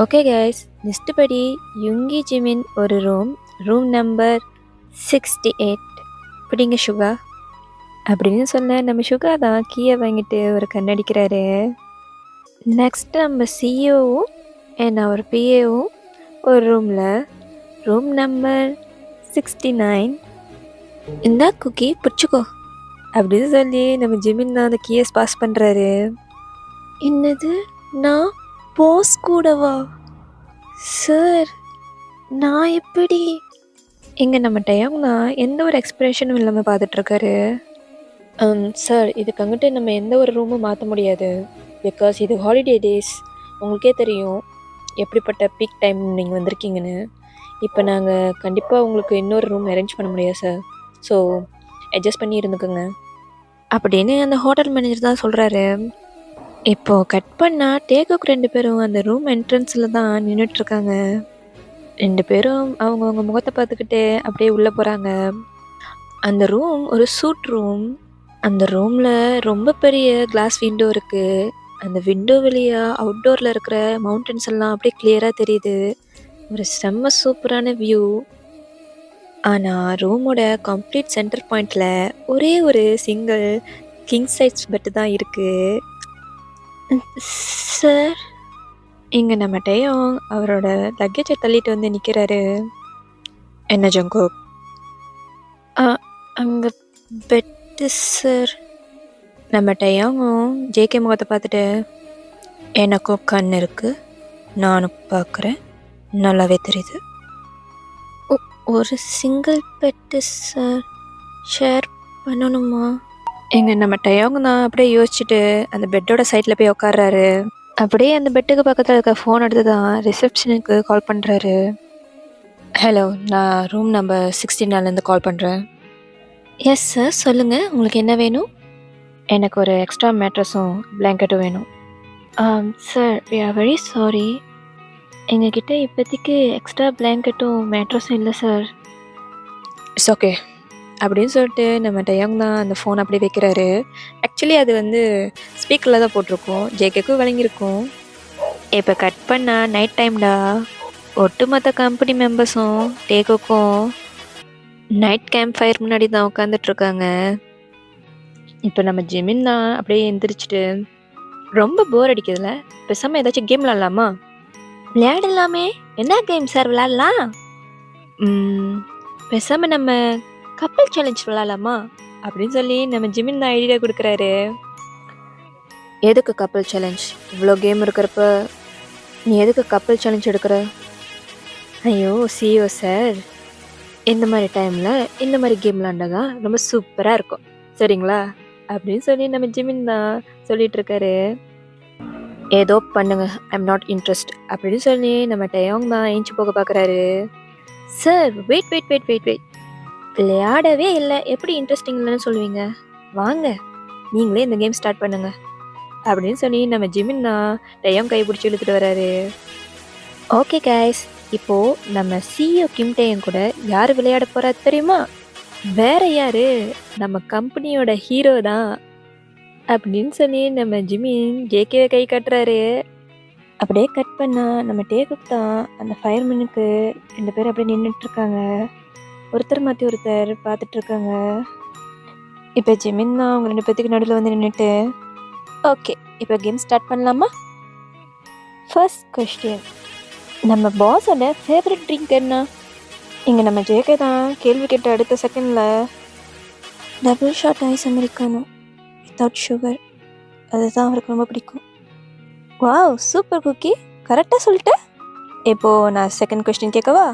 S2: ஓகே கைஸ், லிஸ்ட் படி யுங்கி ஜிமின் ஒரு ரூம் நம்பர் 68 பிடிங்க சுகா அப்படின்னு சொன்ன நம்ம சுகா தான் கீயை வாங்கிட்டு ஒரு கண்ணடிக்கிறாரு. நெக்ஸ்ட் நம்ம சிஇஓவும் அண்ட் அவர் பிஏவும் ஒரு ரூம் நம்பர் 69. இந்தா குக்கி பிடிச்சிக்கோ அப்படின்னு சொல்லி நம்ம ஜிமின் தான் அந்த கீயை பாஸ் பண்ணுறாரு. என்னது, நான் போஸ் கூடவா சார்? நான் எப்படி? எங்கே நம்ம டயம்னா எந்த ஒரு எக்ஸ்பிரஷனும் இல்லாமல் பார்த்துட்ருக்காரு. சார், இதுக்கு அங்கிட்டு நம்ம எந்த ஒரு ரூமும் மாற்ற முடியாது. பிகாஸ் இது ஹாலிடே டேஸ். உங்களுக்கே தெரியும் எப்படிப்பட்ட பீக் டைம் நீங்கள் வந்திருக்கீங்கன்னு. இப்போ நாங்கள் கண்டிப்பாக உங்களுக்கு இன்னொரு ரூம் அரேஞ்ச் பண்ண முடியாது சார். ஸோ அட்ஜஸ்ட் பண்ணி இருந்துக்கோங்க அப்படின்னு அந்த ஹோட்டல் மேனேஜர் தான் சொல்கிறாரு. இப்போது கட் பண்ணால் டேக்குக்கு 2 பேரும் அந்த ரூம் என்ட்ரன்ஸில் தான் நின்றுட்டுருக்காங்க. 2 பேரும் அவங்கவுங்க முகத்தை பார்த்துக்கிட்டு அப்படியே உள்ளே போகிறாங்க. அந்த ரூம் ஒரு சூட் ரூம். அந்த ரூமில் ரொம்ப பெரிய கிளாஸ் விண்டோ இருக்குது. அந்த விண்டோ வழியாக அவுட்டோரில் இருக்கிற மவுண்டன்ஸ் எல்லாம் அப்படியே கிளியராக தெரியுது. ஒரு செம்ம சூப்பரான வியூ. ஆனால் ரூமோட கம்ப்ளீட் சென்டர் பாயிண்டில் ஒரே ஒரு சிங்கிள் கிங் சைஸ் பெட்டு தான் இருக்குது. சார், இங்கே நம்ம டயம் அவரோட லக்கேஜை தள்ளிட்டு வந்து நிற்கிறாரு. என்ன ஜங்கோ? அங்கே பெட்டு சார். நம்ம டயமும் ஜேகே முகத்தை பார்த்துட்டு, எனக்கும் கண் இருக்குது, நானும் பார்க்குறேன், நல்லாவே தெரியுது. ஒரு சிங்கிள் பெட்டு சார், ஷேர் பண்ணணுமா? எங்கள் நம்ம டயோங்க தான் அப்படியே யோசிச்சுட்டு அந்த பெட்டோட சைடில் போய் உட்கார்றாரு. அப்படியே அந்த பெட்டுக்கு பக்கத்தில் இருக்க ஃபோன் எடுத்து தான் ரிசப்ஷனுக்கு கால் பண்ணுறாரு. ஹலோ, நான் ரூம் நம்பர் 69 கால் பண்ணுறேன். எஸ் சார், சொல்லுங்கள், உங்களுக்கு என்ன வேணும்? எனக்கு ஒரு எக்ஸ்ட்ரா மேட்ரஸும் பிளாங்கெட்டும் வேணும். Sir, we are very sorry, எங்ககிட்ட இப்போதைக்கு எக்ஸ்ட்ரா பிளாங்கெட்டும் மேட்ரஸும் இல்லை சார். இட்ஸ் ஓகே அப்படின்னு சொல்லிட்டு நம்ம டயங் தான் அந்த ஃபோன் அப்படியே வைக்கிறாரு. ஆக்சுவலி அது ஸ்பீக்கரில் தான் போட்டிருக்கோம், ஜேகேக்கும் விளங்கியிருக்கும். இப்போ கட் பண்ணால் நைட் டைம்டா. ஒட்டுமொத்த கம்பெனி மெம்பர்ஸும் டேக்குக்கும் நைட் கேம்ப் ஃபயர் முன்னாடி தான் உட்காந்துட்ருக்காங்க. இப்போ நம்ம ஜிமின் தான் அப்படியே எந்திரிச்சிட்டு, ரொம்ப போர் அடிக்கிறதுல பேசாமல் ஏதாச்சும் கேம் விளாட்லாமா? விளையாடலாமே. என்ன கேம் சார் விளையாடலாம்? பேசாமல் நம்ம கப்பல் சேலஞ்ச் விளாட்லாமா அப்படின்னு சொல்லி நம்ம ஜிமின் தான் ஐடியா கொடுக்குறாரு. எதுக்கு கப்பல் சேலஞ்ச்? இவ்வளோ கேம் இருக்கிறப்ப நீ எதுக்கு கப்பல் சேலஞ்ச் எடுக்கிற? ஐயோ சிஓ சார், இந்த மாதிரி டைமில் இந்த மாதிரி கேம் விளாண்டா ரொம்ப சூப்பராக இருக்கும் சரிங்களா அப்படின்னு சொல்லி நம்ம ஜிமின் தான் சொல்லிட்டு இருக்காரு. ஏதோ பண்ணுங்க, ஐம் நாட் இன்ட்ரெஸ்ட் அப்படின்னு சொல்லி நம்ம டயோங் தான் ஏஞ்சி போக பார்க்குறாரு. Sir wait wait wait wait wait, விளையாடவே இல்லை, எப்படி இன்ட்ரெஸ்டிங் இல்லைன்னு சொல்லுவீங்க? வாங்க நீங்களே இந்த கேம் ஸ்டார்ட் பண்ணுங்க அப்படின்னு சொல்லி நம்ம ஜிமின் தான் டயோங் கை பிடிச்சி இழுத்துட்டு வராரு. ஓகே கைஸ், இப்போ நம்ம சிஇஓ கிம் டேயங் கூட யார் விளையாட போறா தெரியுமா? வேற யாரு, நம்ம கம்பெனியோட ஹீரோ தான் அப்படின்னு சொல்லி நம்ம ஜிமின் ஜேகேவை கை காட்டுறாரு. அப்படியே கட் பண்ணா நம்ம டேக்குக்கு தான் அந்த ஃபயர்மேனுக்கு 2 பேர் அப்படியே நின்றுட்டு இருக்காங்க. ஒருத்தர் மாற்றி ஒருத்தர் பார்த்துட்டு இருக்காங்க. இப்போ ஜிமின் தான் அவங்க 2 பேத்துக்கு நடுவில் வந்து நின்றுட்டு, ஓகே இப்போ கேம் ஸ்டார்ட் பண்ணலாமா? ஃபர்ஸ்ட் கொஸ்டின், நம்ம பாஸோட ஃபேவரட் ட்ரிங்க் என்ன? இங்கே நம்ம ஜேகே தான் கேள்வி கேட்ட அடுத்த செகண்டில் double shot ice americano without sugar, அதுதான் அவருக்கு ரொம்ப பிடிக்கும். வாவ் சூப்பர் குக்கி, கரெக்டாக சொல்லிட்டேன். இப்போது நான் செகண்ட் கொஸ்டின் கேட்கவா?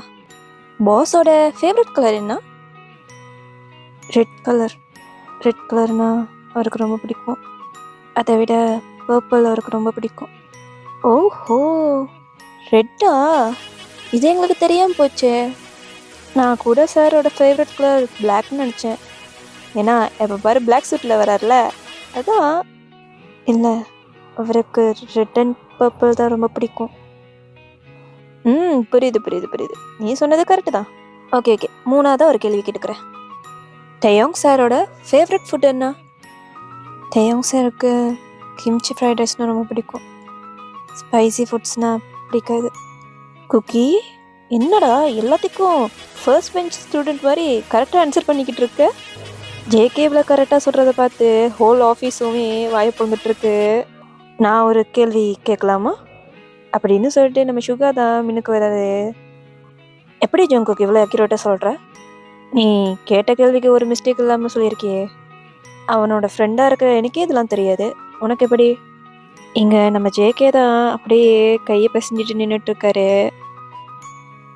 S2: பாஸோட ஃபேவரட் கலர் என்ன? Red colour. ரெட் கலர்னா அவருக்கு ரொம்ப பிடிக்கும். அதை விட பர்பிள் அவருக்கு ரொம்ப பிடிக்கும். ஓஹோ ரெட்டா, இது எங்களுக்கு தெரியாமல் போச்சே. நான் கூட சாரோட ஃபேவரட் கலர் பிளாக்னு நினச்சேன். ஏன்னா எப்போ பாரு பிளாக் சூட்டில் வரார்ல, அதான். இல்லை, அவருக்கு ரெட் அண்ட் பர்பிள் தான் ரொம்ப பிடிக்கும். புரியுது புரியுது புரியுது, நீ சொன்னது கரெக்டு தான். ஓகே ஓகே, மூணாவதாக ஒரு கேள்வி கேட்டுக்கிறேன். டயோங் சாரோட ஃபேவரட் ஃபுட் என்ன? டயோங் சாருக்கு கிம்ச்சி ஃப்ரைட் ரைஸ்னால் ரொம்ப பிடிக்கும். ஸ்பைசி ஃபுட்ஸ்னால் பிடிக்காது. குக்கி, என்னடா எல்லாத்துக்கும் ஃபர்ஸ்ட் பெஞ்ச் ஸ்டூடெண்ட் மாதிரி கரெக்டாக ஆன்சர் பண்ணிக்கிட்டு இருக்க? ஜேகேவில் கரெக்டாக சொல்கிறத பார்த்து ஹோல் ஆஃபீஸுமே வாயை பொழுந்துட்டுருக்கு. நான் ஒரு கேள்வி கேட்கலாமா அப்படின்னு சொல்லிட்டு நம்ம சுகா தான் மின்னுக்கு வராது. எப்படி ஜங்குக்கு இவ்வளோ அக்யூரேட்டாக சொல்கிற? நீ கேட்ட கேள்விக்கு ஒரு மிஸ்டேக் இல்லாமல் சொல்லியிருக்கியே. அவனோட ஃப்ரெண்டாக இருக்கிற எனக்கே இதெல்லாம் தெரியாது, உனக்கு எப்படி? இங்கே நம்ம ஜேகே தான் அப்படியே கையை பிசைஞ்சிட்டு நின்றுட்டுருக்காரு.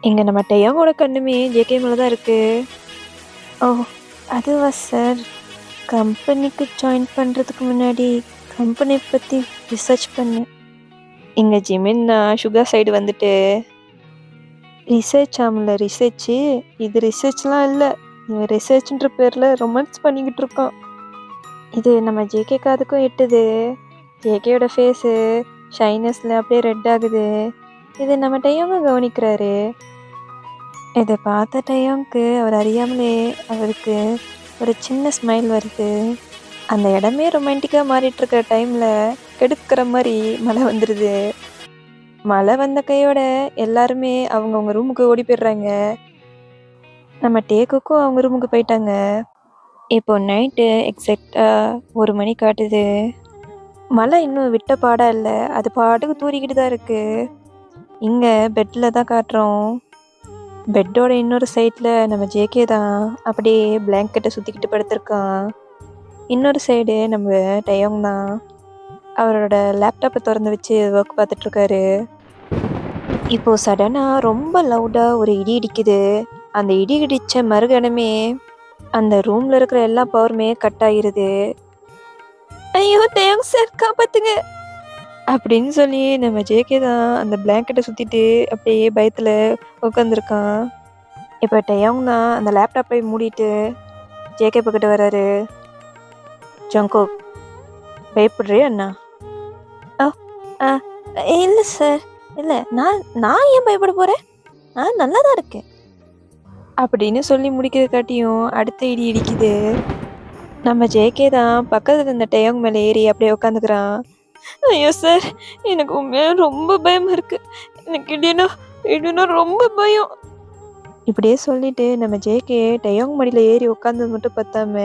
S2: இங்கே நம்ம டயோங்கோட கண்ணுமே ஜேகே மேலே தான் இருக்குது. ஓ அதுவா சார், கம்பெனிக்கு ஜாயின் பண்ணுறதுக்கு முன்னாடி கம்பெனி பற்றி ரிசர்ச் பண்ணேன். இங்கே ஜிமின் தான் சுகர் சைடு வந்துட்டு, ரிசர்ச் ஆமல ரிசர்ச்சு, இது ரிசர்ச்லாம் இல்லை, இவன் ரிசர்ச்ன்ற பேரில் ரொமான்ஸ் பண்ணிக்கிட்டு இருக்கான். இது நம்ம ஜேகே காதுக்கும் எட்டுது. ஜேகேயோட ஃபேஸு ஷைனஸில் அப்படியே ரெட் ஆகுது. இது நம்ம டயோங்க கவனிக்கிறாரு. இதை பார்த்த டயோங்க்கு அவர் அறியாமலே அவருக்கு ஒரு சின்ன ஸ்மைல் வருது. அந்த இடமே ரொமான்டிக்காக மாறிட்டுருக்கிற டைமில் கெடுக்கிற மாதிரி மழை வந்துடுது. மழை வந்த கையோட எல்லாருமே அவங்கவுங்க ரூமுக்கு ஓடி போயிடுறாங்க. நம்ம டேக்குக்கும் அவங்க ரூமுக்கு போயிட்டாங்க. இப்போ நைட்டு எக்ஸாக்டாக 1 மணி காட்டுது. மழை இன்னும் விட்ட பாடா இல்லை, அது பாட்டுக்கு தூரிக்கிட்டு தான் இருக்குது. இங்கே பெட்டில் தான் காட்டுறோம். பெட்டோட இன்னொரு சைடில் நம்ம ஜேகே தான் அப்படியே பிளாங்கெட்டை சுற்றிக்கிட்டு படுத்திருக்கான். இன்னொரு சைடு நம்ம டயோங் தான் அவரோட லேப்டாப்பை திறந்து வச்சு ஒர்க் பார்த்துட்ருக்காரு. இப்போது சடனாக ரொம்ப லவுடாக ஒரு இடி இடிக்குது. அந்த இடி இடித்த மறுகணமே அந்த ரூமில் இருக்கிற எல்லா பவருமே கட் ஆகிருது. ஐயோ டயோங் சார் காப்பாற்றுங்க அப்படின்னு சொல்லி நம்ம ஜேகே தான் அந்த பிளாங்கெட்டை சுற்றிட்டு அப்படியே பயத்தில் உட்காந்துருக்கான். இப்போ டயோங் தான் அந்த லேப்டாப்பை மூடிட்டு ஜேகே பக்கிட்ட வர்றாரு. ஜங்கோக், பயப்படுறியா அண்ணா? இல்லை சார், இல்லை, நான் ஏன் பயப்பட போகிறேன், நான் நல்லா தான் இருக்கேன் அப்படின்னு சொல்லி முடிக்கிறது காட்டியும் அடுத்த இடி இடிக்குது. நம்ம ஜேகே தான் பக்கத்தில் இருந்த டயோங் மேலே ஏறி அப்படியே உட்காந்துக்கிறான். ஐயோ சார், எனக்கு உண்மையாக ரொம்ப பயமாக இருக்குது, எனக்கு இடினா ரொம்ப பயம் இப்படியே சொல்லிட்டு நம்ம ஜேகே டயோங் மடியில் ஏறி உட்காந்தது மட்டும் பார்த்தாம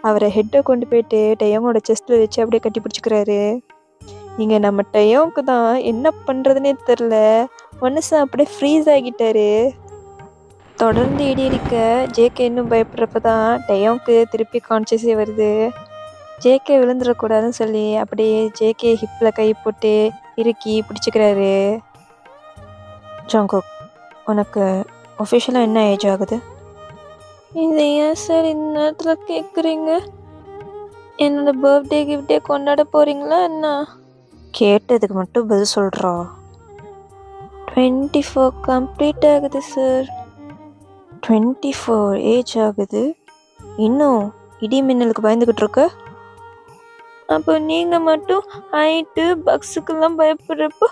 S2: அவரை ஹெட்டை கொண்டு போயிட்டு டயோங்கோட செஸ்ட்டில் வச்சு அப்படியே கட்டி பிடிச்சிக்கிறாரு. இங்கே நம்ம டயோங்க்கு தான் என்ன பண்ணுறதுனே தெரில, மனுஷன் அப்படியே ஃப்ரீஸ் ஆகிட்டாரு. தொடர்ந்து இடி இடிக்க ஜேகே இன்னும் பயப்படுறப்ப தான் டயோங்க்கு திருப்பி கான்சியஸே வருது. ஜேகே விழுந்துடக்கூடாதுன்னு சொல்லி அப்படியே ஜேகே ஹிப்பில் கை போட்டு இறுக்கி பிடிச்சிக்கிறாரு.
S3: ஜங்குக், உனக்கு ஒஃபிஷியலாக என்ன ஏஜ் ஆகுது?
S2: இது ஏன் சார் இந்த நேரத்தில் கேட்குறீங்க? என்னோட பர்த்டே கிஃப்டே கொண்டாட போகிறீங்களா என்ன?
S3: கேட்டதுக்கு மட்டும் பதில் சொல்கிறா.
S2: 24 கம்ப்ளீட் ஆகுது சார்.
S3: 24 ஏஜ் ஆகுது, இன்னும் இடி மின்னலுக்கு பயந்துக்கிட்டு இருக்க?
S2: அப்போ நீங்கள் மட்டும் ஹைட்டு பக்ஸுக்கெல்லாம் பயப்படுறப்போ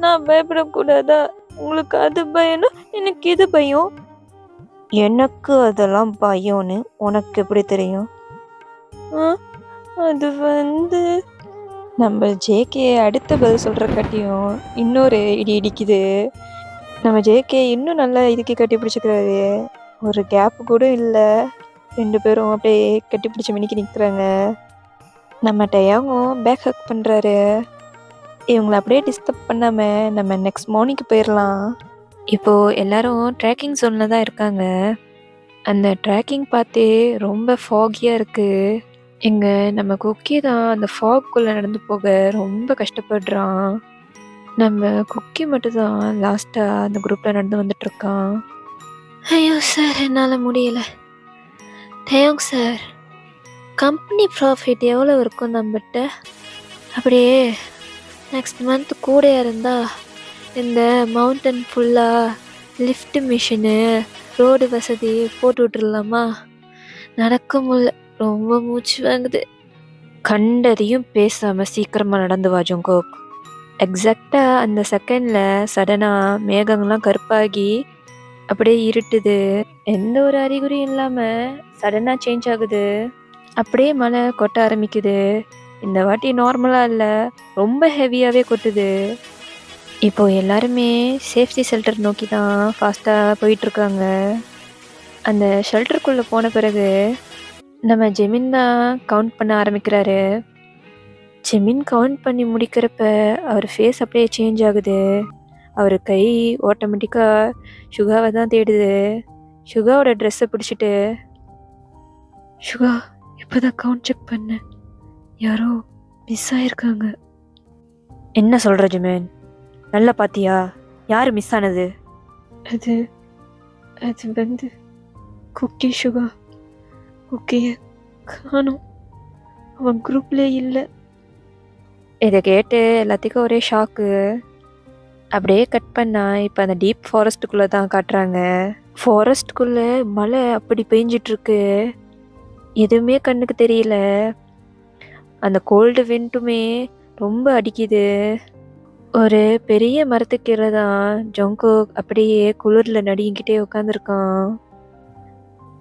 S2: நான் பயப்படக்கூடாதா? உங்களுக்கு அது பயம்னா எனக்கு இது பயம்.
S3: எனக்கு அதெல்லாம் பயம்னு உனக்கு எப்படி தெரியும்?
S2: அது நம்ம ஜேகே அடுத்த பதில் சொல்கிற காட்டியும் இன்னொரு இடி இடிக்குது. நம்ம ஜேகே இன்னும் நல்லா இதுக்கி கட்டி பிடிச்சிக்கிறாரு. ஒரு கேப்பு கூட இல்லை, 2 பேரும் அப்படியே கட்டி பிடிச்சி மினிக்கி நிற்கிறாங்க. நம்ம டயாங்கும் பேக் ஹக் பண்ணுறாரு. இவங்களை அப்படியே டிஸ்டர்ப் பண்ணாமல் நம்ம நெக்ஸ்ட் மார்னிங்க்கு போயிடலாம். இப்போது எல்லாரும் ட்ராக்கிங் ஜோனில் தான் இருக்காங்க. அந்த ட்ராக்கிங் பார்த்தே ரொம்ப ஃபாகியாக இருக்குது. இங்கே நம்ம குக்கி தான் அந்த ஃபாக்குள்ளே நடந்து போக ரொம்ப கஷ்டப்படுறான். நம்ம குக்கி மட்டும்தான் லாஸ்ட்டாக அந்த குரூப்பில் நடந்து வந்துட்டுருக்கான். ஐயோ சார், என்னால் முடியலை. டயாங் சார், கம்பெனி ப்ராஃபிட் எவ்வளோ இருக்கும் நம்மகிட்ட? அப்படியே நெக்ஸ்ட் மந்த் கூட இருந்தால் இந்த மவுண்டன் ஃபுல்லாக லிஃப்ட் மிஷினு, ரோடு வசதி போட்டு விட்டுருலாமா? நடக்க முடியல, ரொம்ப மூச்சு வாங்குது. கண்டதையும் பேசாமல் சீக்கிரமாக நடந்து வா ஜங்குக். எக்ஸாக்டாக அந்த செகண்டில் சடனாக மேகங்கள்லாம் கருப்பாகி அப்படியே இருட்டுது. எந்த ஒரு அறிகுறியும் இல்லாமல் சடனாக சேஞ்ச் ஆகுது. அப்படியே மழை கொட்ட ஆரம்பிக்குது. இந்த வாட்டி நார்மலாக இல்லை, ரொம்ப ஹெவியாகவே கொட்டுது. இப்போது எல்லாருமே சேஃப்டி ஷெல்டர் நோக்கி தான் ஃபாஸ்ட்டாக போயிட்டுருக்காங்க. அந்த ஷெல்டருக்குள்ளே போன பிறகு நம்ம ஜெமின் தான் கவுண்ட் பண்ண ஆரம்பிக்கிறாரு. ஜெமின் கவுண்ட் பண்ணி முடிக்கிறப்ப அவர் ஃபேஸ் அப்படியே சேஞ்ச் ஆகுது. அவர் கை ஆட்டோமேட்டிக்காக சுகாவை தான் தேடுது. சுகாவோட ட்ரெஸ்ஸை பிடிச்சிட்டு, சுகா இப்போ தான் கவுண்ட் செக் பண்ணேன், யாரோ மிஸ் ஆகிருக்காங்க.
S3: என்ன சொல்கிற ஜெமின்? நல்லா பார்த்தியா? யார் மிஸ் ஆனது?
S2: அது குக்கி. சுகா குக்கியை காணோம், அவன் குரூப்லேயே இல்லை. இதை கேட்டு எல்லாத்துக்கும் ஒரே ஷாக்கு. அப்படியே கட் பண்ணால் இப்போ அந்த டீப் ஃபாரஸ்ட்டுக்குள்ளே தான் காட்டுறாங்க. ஃபாரஸ்ட்டுக்குள்ளே மழை அப்படி பெஞ்சிட்ருக்கு, எதுவுமே கண்ணுக்கு தெரியல. அந்த கோல்டு விண்ட்டுமே ரொம்ப அடிக்குது. ஒரு பெரிய மரத்துக்கீழே தான் ஜங்குக் அப்படியே குளிரில் நடுங்கிட்டே உட்காந்துருக்கான்.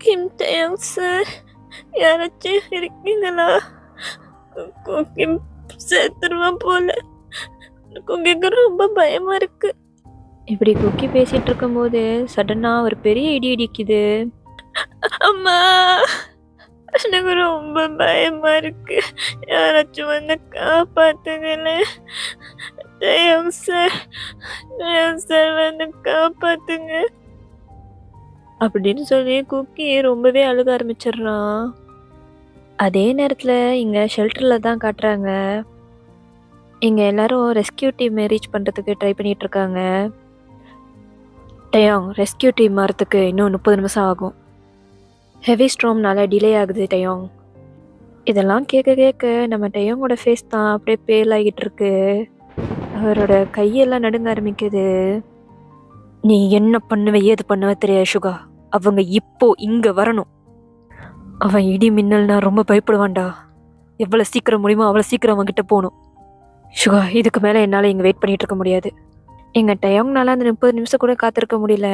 S2: கிம் டயாங் சார், யாராச்சும் இருக்கீங்களா? கிம் சேர்த்துருவான் போல, குக்கிக்கு ரொம்ப பயமா இருக்கு. இப்படி குக்கி பேசிட்டு இருக்கும்போது சடனா ஒரு பெரிய இடி இடிக்குது. அம்மா, எனக்கு ரொம்ப பயமா இருக்கு, யாராச்சும் வந்து காப்பாத்துங்களேன். டயாங் சார் வந்து காப்பாத்துங்க அப்படின்னு சொல்லி குக்கி ரொம்பவே அழுக ஆரம்பிச்சிடுறான். அதே நேரத்தில் இங்கே ஷெல்டரில் தான் காட்டுறாங்க. இங்கே எல்லாரும் ரெஸ்கியூ டீம் ரீச் பண்ணுறதுக்கு ட்ரை பண்ணிகிட்ருக்காங்க. டயாங், ரெஸ்கியூ டீம் வரத்துக்கு இன்னும் 30 நிமிஷம் ஆகும். ஹெவி ஸ்ட்ராம்னால டிலே ஆகுது டயாங். இதெல்லாம் கேட்க நம்ம டயாங்கோட ஃபேஸ் தான் அப்படியே பேல் ஆகிட்டு இருக்கு. அவரோட கையெல்லாம் நடுங்க ஆரம்பிக்குது.
S3: நீ என்ன பண்ணுவ ஏது பண்ணுவ தெரியாது சுகா, அவங்க இப்போ இங்கே வரணும். அவன் இடி மின்னல்னா ரொம்ப பயப்படுவான்டா. எவ்வளோ சீக்கிரம் முடியுமோ அவ்வளோ சீக்கிரம் அவன்கிட்ட போகணும். சுகா, இதுக்கு மேலே என்னால் இங்கே வெயிட் பண்ணிகிட்டு இருக்க முடியாது.
S2: எங்கள் டயாங்னால அந்த 30 நிமிஷம் கூட காத்திருக்க முடியல.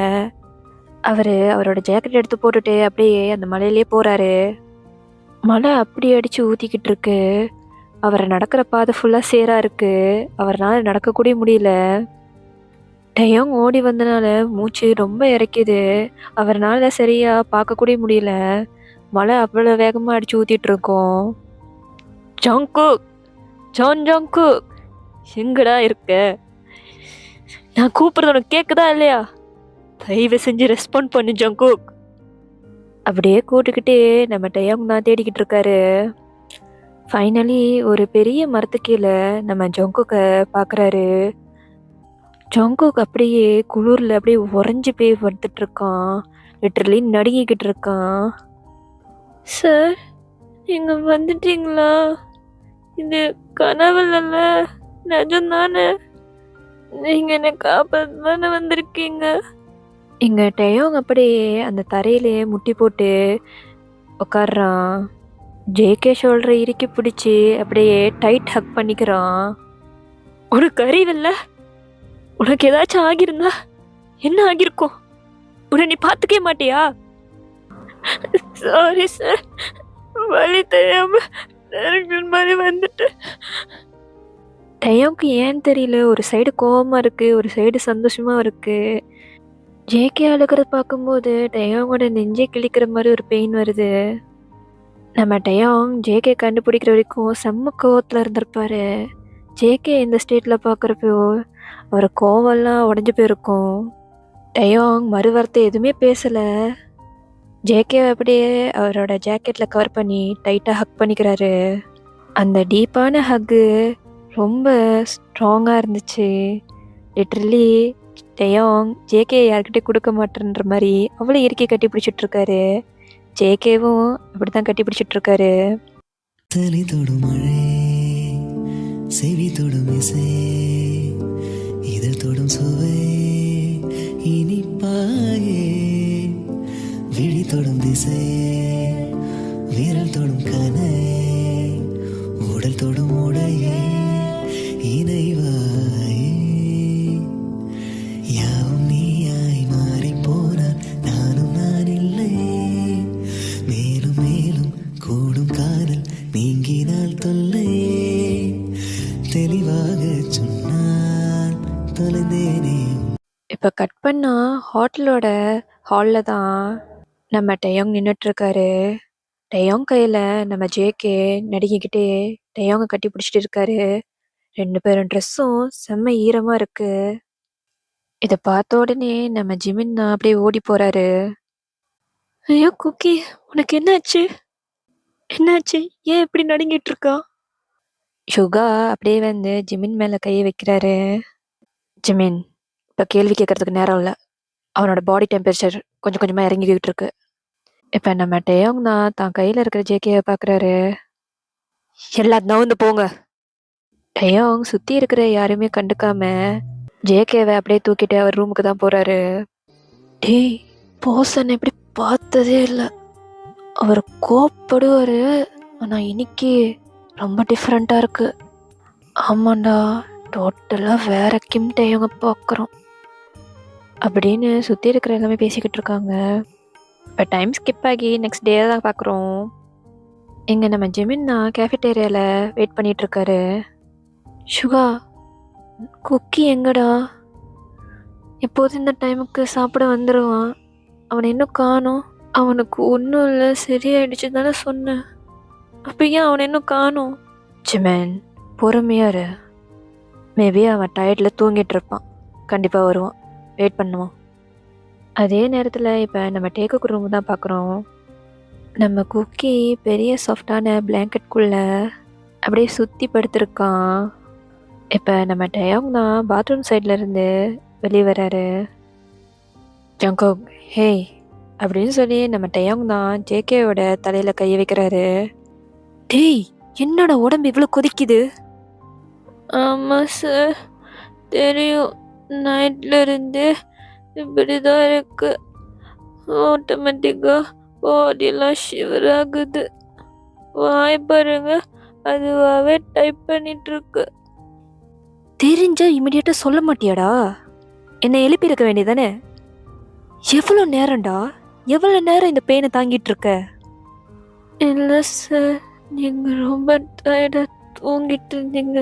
S2: அவரோட ஜாக்கெட் எடுத்து போட்டுட்டு அப்படியே அந்த மலையிலே போகிறாரு. மழை அப்படி அடித்து ஊற்றிக்கிட்டு இருக்கு. அவரை நடக்கிற பாதை ஃபுல்லாக சேராக இருக்குது. அவரால் நடக்கக்கூட முடியல. டயாங் ஓடி வந்தனால மூச்சு ரொம்ப இறைக்குது. அவரால் சரியாக பார்க்கக்கூட முடியல. மழை அவ்வளோ வேகமாக அடித்து ஊற்றிட்டு இருக்கோம். ஜங்குக், ஜங்குக், எங்கடா இருக்க? நான் கூப்பிட்றது உனக்கு கேட்குதா இல்லையா? தயவு செஞ்சு ரெஸ்பாண்ட் பண்ணு ஜங்குக். அப்படியே கூட்டுக்கிட்டே நம்ம டயாங் தான் தேடிக்கிட்டு இருக்காரு. ஃபைனலி ஒரு பெரிய மரத்துக்கு கீழே நம்ம ஜங்குக்கை பார்க்குறாரு. ஜங்குக் அப்படியே குளிரில் அப்படியே உறைஞ்சி போய் வந்துட்டு இருக்கான். லிட்டரலி நடுங்கிக்கிட்டு இருக்கான். சார், நீங்க வந்துட்டீங்களா? இது கனவுல நிஜம்தானே? நீங்க என்னை காப்பாற்ற தானே வந்திருக்கீங்க? இங்க டயோங் அப்படியே அந்த தரையிலே முட்டி போட்டு உட்கார்றான். ஜேகே ஷோல்டரை இறுக்கி பிடிச்சி அப்படியே டைட் ஹக் பண்ணிக்கிறான். உனக்கு அறிவில்ல? உனக்கு ஏதாச்சும் ஆகியிருந்தா என்ன ஆகியிருக்கும்? உன்னை நீ பார்த்துக்கவே மாட்டியா? சாரி சார், வழி தெரியாம மாதிரி வந்துட்டு. டயோங்க்கு ஏன்னு தெரியல, ஒரு சைடு கோவமா இருக்கு, ஒரு சைடு சந்தோஷமா இருக்கு. ஜேகே அழுகிறத பார்க்கும்போது டயோங்கோட நெஞ்சே கிழிக்கிற மாதிரி ஒரு பெயின் வருது. நம்ம டயோங் ஜேகே கண்டுபிடிக்கிற வரைக்கும் செம்ம கோவத்தில் இருந்திருப்பாரு. ஜேகே இந்த ஸ்டேட்டில் பார்க்குறப்போ அவர் கோவம்லாம் உடஞ்சி போயிருக்கும். டயோங் மறுவார்த்தை எதுவுமே பேசலை. ஜேகே அப்படியே அவரோட ஜாக்கெட்டில் கவர் பண்ணி டைட்டாக ஹக் பண்ணிக்கிறாரு. அந்த டீப்பான ஹக்கு ரொம்ப ஸ்ட்ராங்காக இருந்துச்சு. லிட்ரலி டயோங் ஜேகே யார்கிட்டே கொடுக்க மாட்டேன்ற மாதிரி அவ்வளோ இறுக்கி கட்டி பிடிச்சிட்டு இருக்காரு. ஜேகேவும் அப்படித்தான் கட்டி பிடிச்சிட்டு இருக்காரு.
S4: தனி தொடும் மழை, செவி தொடும் இசை, இதழ் தொடும் சுவை இனிப்பாயே, விழி தொடும் திசை, விரல் தொடும் கனை, உடல் தொடும் உடையே இணைவாயே. யாவும் நீயாய் மாறி போனான், நானும் நான் இல்லை. மேலும் மேலும் கூடும் காதல் நீங்கினால் தொல்லை, தெளிவாக சொன்னால் தொலைந்தேனே.
S2: இப்போ கட் பண்ணா ஹோட்டலோட ஹாலில் தான் நம்ம டயோங் நின்றுட்டுருக்காரு. டயோங் கையில் நம்ம ஜேகே நடுங்கிக்கிட்டே டயோங்கை கட்டி பிடிச்சிட்டு இருக்காரு. 2 பேரும் ட்ரெஸ்ஸும் செம்ம ஈரமாக இருக்கு. இதை பார்த்த உடனே நம்ம ஜிமின் தான் அப்படியே ஓடி போகிறாரு. ஐயோ குக்கி, உனக்கு என்னாச்சு? என்னாச்சு? ஏன் இப்படி நடுங்கிட்டு இருக்கா? ஷுகா அப்படியே வந்து ஜிமின் மேலே கையை வைக்கிறாரு. ஜிமின், இப்போ கேள்வி கேட்கறதுக்கு நேரம் இல்லை. அவனோட பாடி டெம்பரேச்சர் கொஞ்சம் கொஞ்சமாக இறங்கிக்கிட்டு இருக்கு. இப்போ நம்ம டயோங் தான் கையில் இருக்கிற ஜேகேவை பார்க்குறாரு. எல்லாரும் நவுந்து போங்க. டயோங் சுற்றி இருக்கிற யாருமே கண்டுக்காம ஜேகேவை அப்படியே தூக்கிட்டு அவர் ரூமுக்கு தான் போகிறாரு. டேய், போசன் எப்படி பார்த்ததே இல்லை. அவர் கோப்படுவார், ஆனால் இன்னைக்கு ரொம்ப டிஃப்ரெண்ட்டாக இருக்கு. ஆமாண்டா, டோட்டலாக வேற கிம் டயோங்க பார்க்குறோம் அப்படின்னு சுற்றி இருக்கிற எல்லாமே பேசிக்கிட்டு இருக்காங்க. இப்போ டைம் ஸ்கிப் ஆகி நெக்ஸ்ட் டே தான் பார்க்குறோம். இங்கே நம்ம ஜிமின் தான் கேஃபிடேரியாவில் வெயிட் பண்ணிட்டு இருக்காரு. ஷுகா, குக்கி எங்கடா? எப்போதும் இந்த டைமுக்கு சாப்பிட வந்துடுவான். அவனை இன்னும் காணோம். அவனுக்கு ஒன்றும் இல்லை, சரியாயிடுச்சு தானே சொன்னேன். அப்போ ஏன் அவனை இன்னும் காணோம்? ஜிமின், பொறுமையாரு. மேபி அவன் டயர்டில் தூங்கிட்டு இருப்பான். கண்டிப்பாக வருவான், வெயிட் பண்ணுவோம். அதே நேரத்தில் இப்போ நம்ம டேக்குக்கு ரூம் தான் பார்க்குறோம். நம்ம குக்கி பெரிய சாஃப்டான பிளாங்கெட்குள்ளே அப்படியே சுற்றி படுத்திருக்கான். இப்போ நம்ம டயோங் தான் பாத்ரூம் சைடில் இருந்து வெளியே வராரு. ஜங்கோக், ஹேய் அப்படின்னு சொல்லி நம்ம டயோங் தான் ஜேகேவோட தலையில் கையை வைக்கிறாரு. டேய், என்னோட உடம்பு இவ்வளோ கொதிக்குது? ஆமாம் சார், தெரியும். நைட்ல இருந்து இப்படி தான் இருக்கு. ஆட்டோமேட்டிக்காக பாடியெல்லாம் ஷிவர் ஆகுது. வாய் பாருங்க, அதுவாகவே டைப் பண்ணிட்டு இருக்கு. தெரிஞ்சா இமிடியேட்டாக சொல்ல மாட்டியாடா? என்னை எழுப்பியிருக்க வேண்டியதானே? எவ்வளோ நேரம்டா? எவ்வளோ நேரம் இந்த பெயினை தாங்கிட்டு இருக்க? இல்லை சார், நீங்கள் ரொம்ப டயர்டாக தூங்கிட்டு இருந்தீங்க.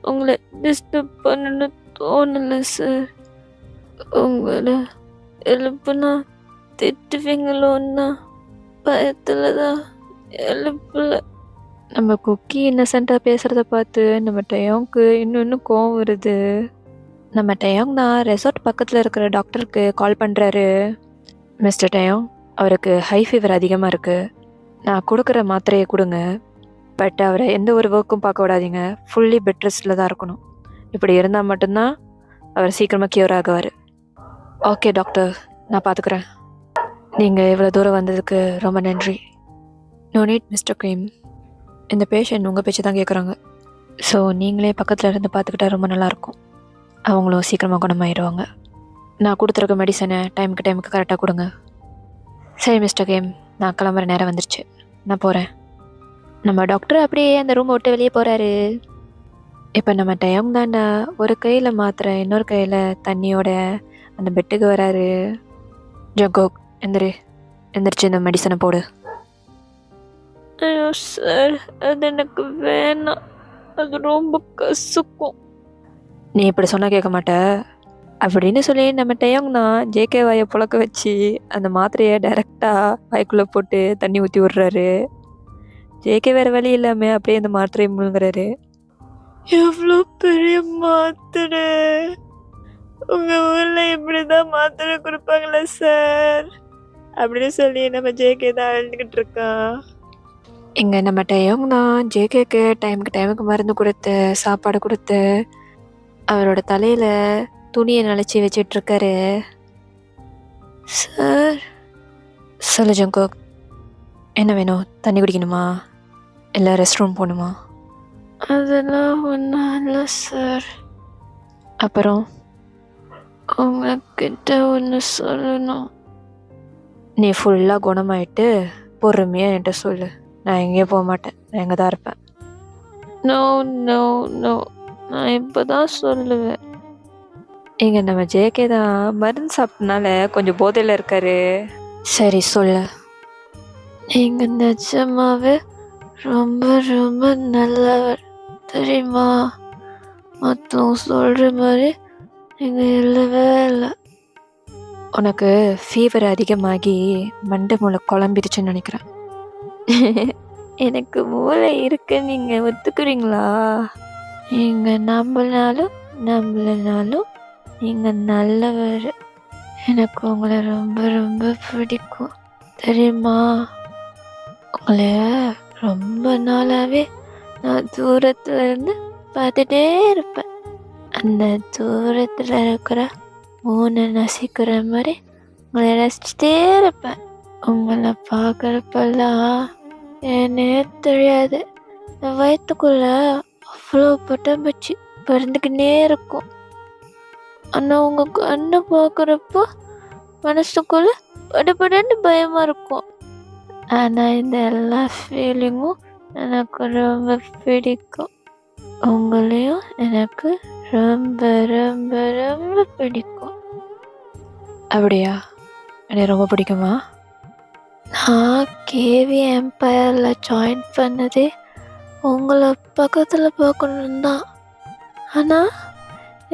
S2: உங்களை டிஸ்டர்ப் பண்ணணும்னு தோணலை சார். உங்களை எழுப்புனா திட்டுவீங்களோன்னா பயத்தில் தான் எழுப்பல. நம்ம குக்கி இன்னசென்ட்டாக பேசுகிறத பார்த்து நம்ம டயோங்க்கு இன்னும் கோவம் வருது. நம்ம டயோங் தான் ரெசார்ட் பக்கத்தில் இருக்கிற டாக்டருக்கு கால் பண்ணுறாரு. மிஸ்டர் டயோங், அவருக்கு ஹை ஃபீவர் அதிகமாக இருக்குது. நான் கொடுக்குற மாத்திரையை கொடுங்க. பட் அவரை எந்த ஒரு ஒர்க்கும் பார்க்க விடாதீங்க. ஃபுல்லி பெட் ரெஸ்ட்டில் தான் இருக்கணும். இப்படி இருந்தால் மட்டும்தான் அவர் சீக்கிரமாக க்யூர் ஆகுவார். ஓகே டாக்டர், நான் பார்த்துக்குறேன். நீங்கள் இவ்வளோ தூரம் வந்ததுக்கு ரொம்ப நன்றி. No need mister cream. இந்த பேஷண்ட் உங்கள் பேச்சு தான் கேட்குறாங்க. ஸோ நீங்களே பக்கத்தில் இருந்து பார்த்துக்கிட்டா ரொம்ப நல்லாயிருக்கும். அவங்களும் சீக்கிரமாக குணமாயிடுவாங்க. நான் கொடுத்துருக்க மெடிசனை டைமுக்கு கரெக்டாக கொடுங்க. சரி மிஸ்டர் கேம், நான் கிளம்புற நேரம் வந்துருச்சு. நான் போகிறேன். நம்ம டாக்டர் அப்படியே அந்த ரூமை விட்டு வெளியே போகிறாரு. இப்போ நம்ம டயம் தாண்டா ஒரு கையில் மாத்திரை இன்னொரு கையில் தண்ணியோட அந்த பெட்டுக்கு வராரு. ஜங்கோக் எந்திரிச்சு இந்த மெடிசனை போடு.
S3: ஐயோ சார், அது எனக்கு வேணாம், அது ரொம்ப கசுக்கும்.
S2: நீ இப்படி சொன்னால் கேட்க மாட்ட அப்படின்னு சொல்லி நம்ம டயம் தான் ஜேகே வாயை புழக்க வச்சு அந்த மாத்திரையை டைரெக்டாக வாய்க்குள்ளே போட்டு தண்ணி ஊற்றி விட்றாரு. ஜேகே வேறு வழி இல்லாமல் அப்படியே அந்த மாத்திரையை முழுங்குறாரு.
S3: எவ்வளோ பெரிய மாத்திரை! உங்கள் ஊரில் இப்படி தான் மாத்திரை கொடுப்பாங்களா சார் அப்படின்னு சொல்லி நம்ம ஜேகே தான் அழுதுகிட்டு இருக்கான்.
S2: இங்கே நம்ம டயம் தான் ஜேகேக்கு டைமுக்கு மருந்து கொடுத்து சாப்பாடு கொடுத்து அவரோட தலையில் துணியை நினச்சி வச்சிட்ருக்காரு.
S3: சார்,
S2: சொல்லு ஜங்கோக், என்ன வேணும்? தண்ணி குடிக்கணுமா இல்லை ரெஸ்ட் ரூம் போகணுமா?
S3: அதெல்லாம் ஒன்றும் இல்லை சார்.
S2: அப்புறம்
S3: உங்ககிட்ட ஒன்று சொல்லணும்.
S2: நீ ஃபுல்லாக குணமாயிட்டு பொறுமையாக என்கிட்ட சொல்லு. நான் எங்கேயும் போக மாட்டேன், நான் எங்கே தான் இருப்பேன்.
S3: நோ நோ நோ, நான் இப்போ தான் சொல்லுவேன்.
S2: இங்கே நம்ம ஜேகே தான் மருந்து சாப்பிட்டனால கொஞ்சம் போதையில் இருக்காரு. சரி சொல்லு.
S3: நீங்கள் நிஜமாவே ரொம்ப ரொம்ப நல்லவர் தெரியுமா? மற்றவங்க சொல்கிற மாதிரி நீங்கள் இல்லவே இல்லை.
S2: உனக்கு ஃபீவர் அதிகமாகி மண்டை மூளை குழம்பிடுச்சுன்னு நினைக்கிறேன்.
S3: எனக்கு மூளை இருக்கு, நீங்கள் ஒத்துக்கிறீங்களா? நீங்கள் நம்பலனாலும் நீங்கள் நல்லவர். எனக்கு உங்களை ரொம்ப ரொம்ப பிடிக்கும் தெரியுமா? உங்களை ரொம்ப நாளாகவே நான் தூரத்தில் இருந்து பார்த்துட்டே இருப்பேன். அந்த தூரத்தில் இருக்கிற மூணு நசிக்கிற மாதிரி உங்களை ரசிச்சுட்டே இருப்பேன். உங்களை பார்க்குறப்பெல்லாம் என்னே தெரியாது, என் வயிற்றுக்குள்ள அவ்வளோ பட்டாம்பூச்சி பறந்துக்கினே இருக்கும். ஆனால் உங்கள் கண்ணை பார்க்குறப்போ மனசுக்குள்ள படபடன்னு பயமாக இருக்கும். ஆனால் இந்த எல்லா ஃபீலிங்கும் எனக்கு ரொம்ப பிடிக்கும். உங்களையும் எனக்கு ரொம்ப ரொம்ப ரொம்ப பிடிக்கும்.
S2: அப்படியா? எனக்கு ரொம்ப பிடிக்குமா?
S3: நான் கேவி எம்பையரில் ஜாயின் பண்ணதே உங்களை பக்கத்தில் பார்க்கணும் தான். ஆனால்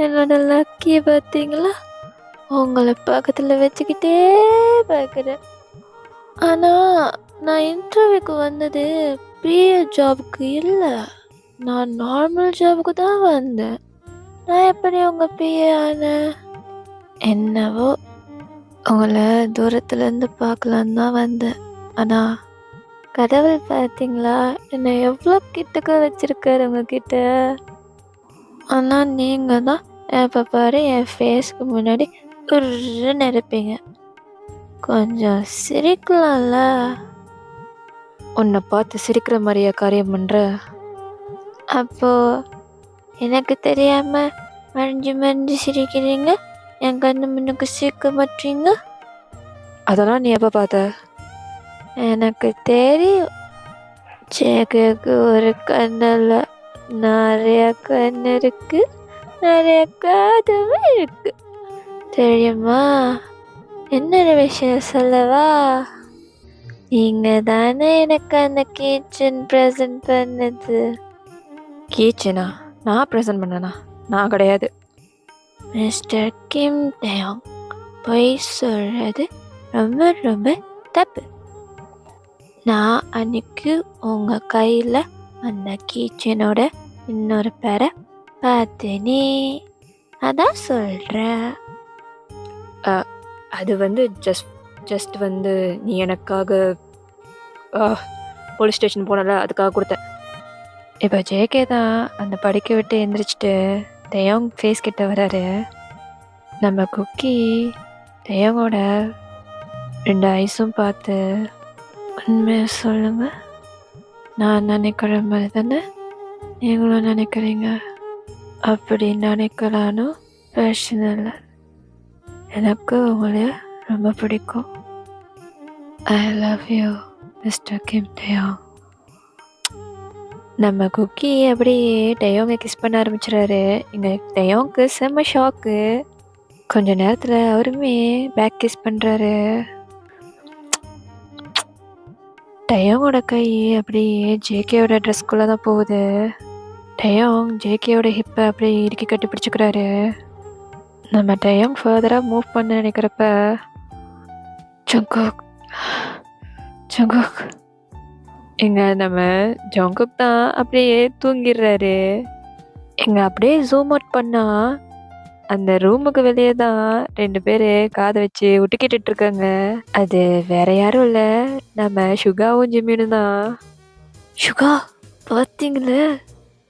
S3: என்னோட லக்கியை பார்த்தீங்களா, உங்களை பக்கத்தில் வச்சுக்கிட்டே பார்க்குறேன். ஆனால் நான் இன்டர்வியூக்கு வந்தது பிஏ ஜாபுக்கு இல்லை, நான் நார்மல் ஜாபுக்கு தான் வந்தேன். நான் எப்படி உங்கள் பிஏ ஆனேன்? என்னவோ உங்களை தூரத்துலேருந்து பார்க்கலான்னு தான் வந்தேன். ஆனால் கடவுள் பார்த்தீங்களா, என்னை எவ்வளோ கிட்டக்க வச்சுருக்காரு உங்ககிட்ட. ஆனால் நீங்கள் தான் எப்போ பாரு என் ஃபேஸ்க்கு முன்னாடி உருன்னு இருப்பீங்க. கொஞ்சம் சிரிக்கலாம்ல?
S2: உன்னை பார்த்து சிரிக்கிற மாதிரியா காரியம் பண்ணுற?
S3: அப்போது எனக்கு தெரியாமல் மறைஞ்சு சிரிக்கிறீங்க, என் கண்ணு முன்னுக்கு சிரிக்க மாட்டீங்க.
S2: அதெல்லாம் நீ எப்போ பார்த்த?
S3: எனக்கு தெரியும், ஜேகேக்கு ஒரு கண்ணில் நிறைய கண் இருக்கு, நிறைய காதும் இருக்கு தெரியுமா? இன்னொரு விஷயம் சொல்லவா? நீங்கள் தானே எனக்கு அந்த கிச்சன் ப்ரெசன்ட் பண்ணது.
S2: கீச்சனா? நான் ப்ரெசன்ட் பண்ணனா? நான் கிடையாது.
S3: மிஸ்டர் கிம் டயோங், பொய் சொல்கிறது ரொம்ப ரொம்ப தப்பு. நான் அன்னைக்கு உங்கள் கையில் அந்த கீச்சனோட இன்னொரு பேரை பார்த்தேனே, அதான் சொல்கிறேன்.
S2: அது வந்து ஜஸ்ட் வந்து நீ எனக்காக போலீஸ் ஸ்டேஷன் போனல, அதுக்காக கொடுத்தேன். இப்போ ஜேகே தான் அந்த படிக்க விட்டு எந்திரிச்சிட்டு டயோங் ஃபேஸ் கிட்ட வராரு. நம்ம குக்கி டயோங்கோட 2 ஐஸும் பார்த்து, உண்மையை சொல்லுங்க, நான் நினைக்கிற மாதிரி தானே நீங்களும் நினைக்கிறீங்க? அப்படி நினைக்கலான்னு பிரச்சனை இல்லை. எனக்கு உங்களை ரொம்ப பிடிக்கும். ஐ லவ் யூ மிஸ்டர் கிம் டயோங். நம்ம குக்கி அப்படியே டயோங்கை கிஸ் பண்ண ஆரம்பிச்சிடாரு. இங்கே டயோங்க்கு செம்ம ஷாக்கு. கொஞ்ச நேரத்தில் அவருமே பேக் கிஸ் பண்ணுறாரு. டயோங்கோட கை அப்படியே ஜேகேயோட ட்ரெஸ்க்குள்ளே தான் போகுது. டயோங் ஜேகேயோட ஹிப்பை அப்படியே இறுக்கி கட்டி பிடிச்சிக்கிறாரு. நம்ம டயோங் ஃபர்தராக மூவ் பண்ண நினைக்கிறப்ப ஜங்குக் ஜங்குக் எங்க நம்ம ஜங்குக் தான் அப்படியே தூங்கிடுறாரு. எங்க அப்படியே ஜூம் அவுட் பண்ணா அந்த ரூமுக்கு வெளியே தான் 2 பேர் காதை வச்சு விட்டு கேட்டுட்டு இருக்காங்க. அது வேற யாரும் இல்லை, நம்ம சுகாவும் ஜிம்மியும் தான். சுகா பார்த்தீங்களே,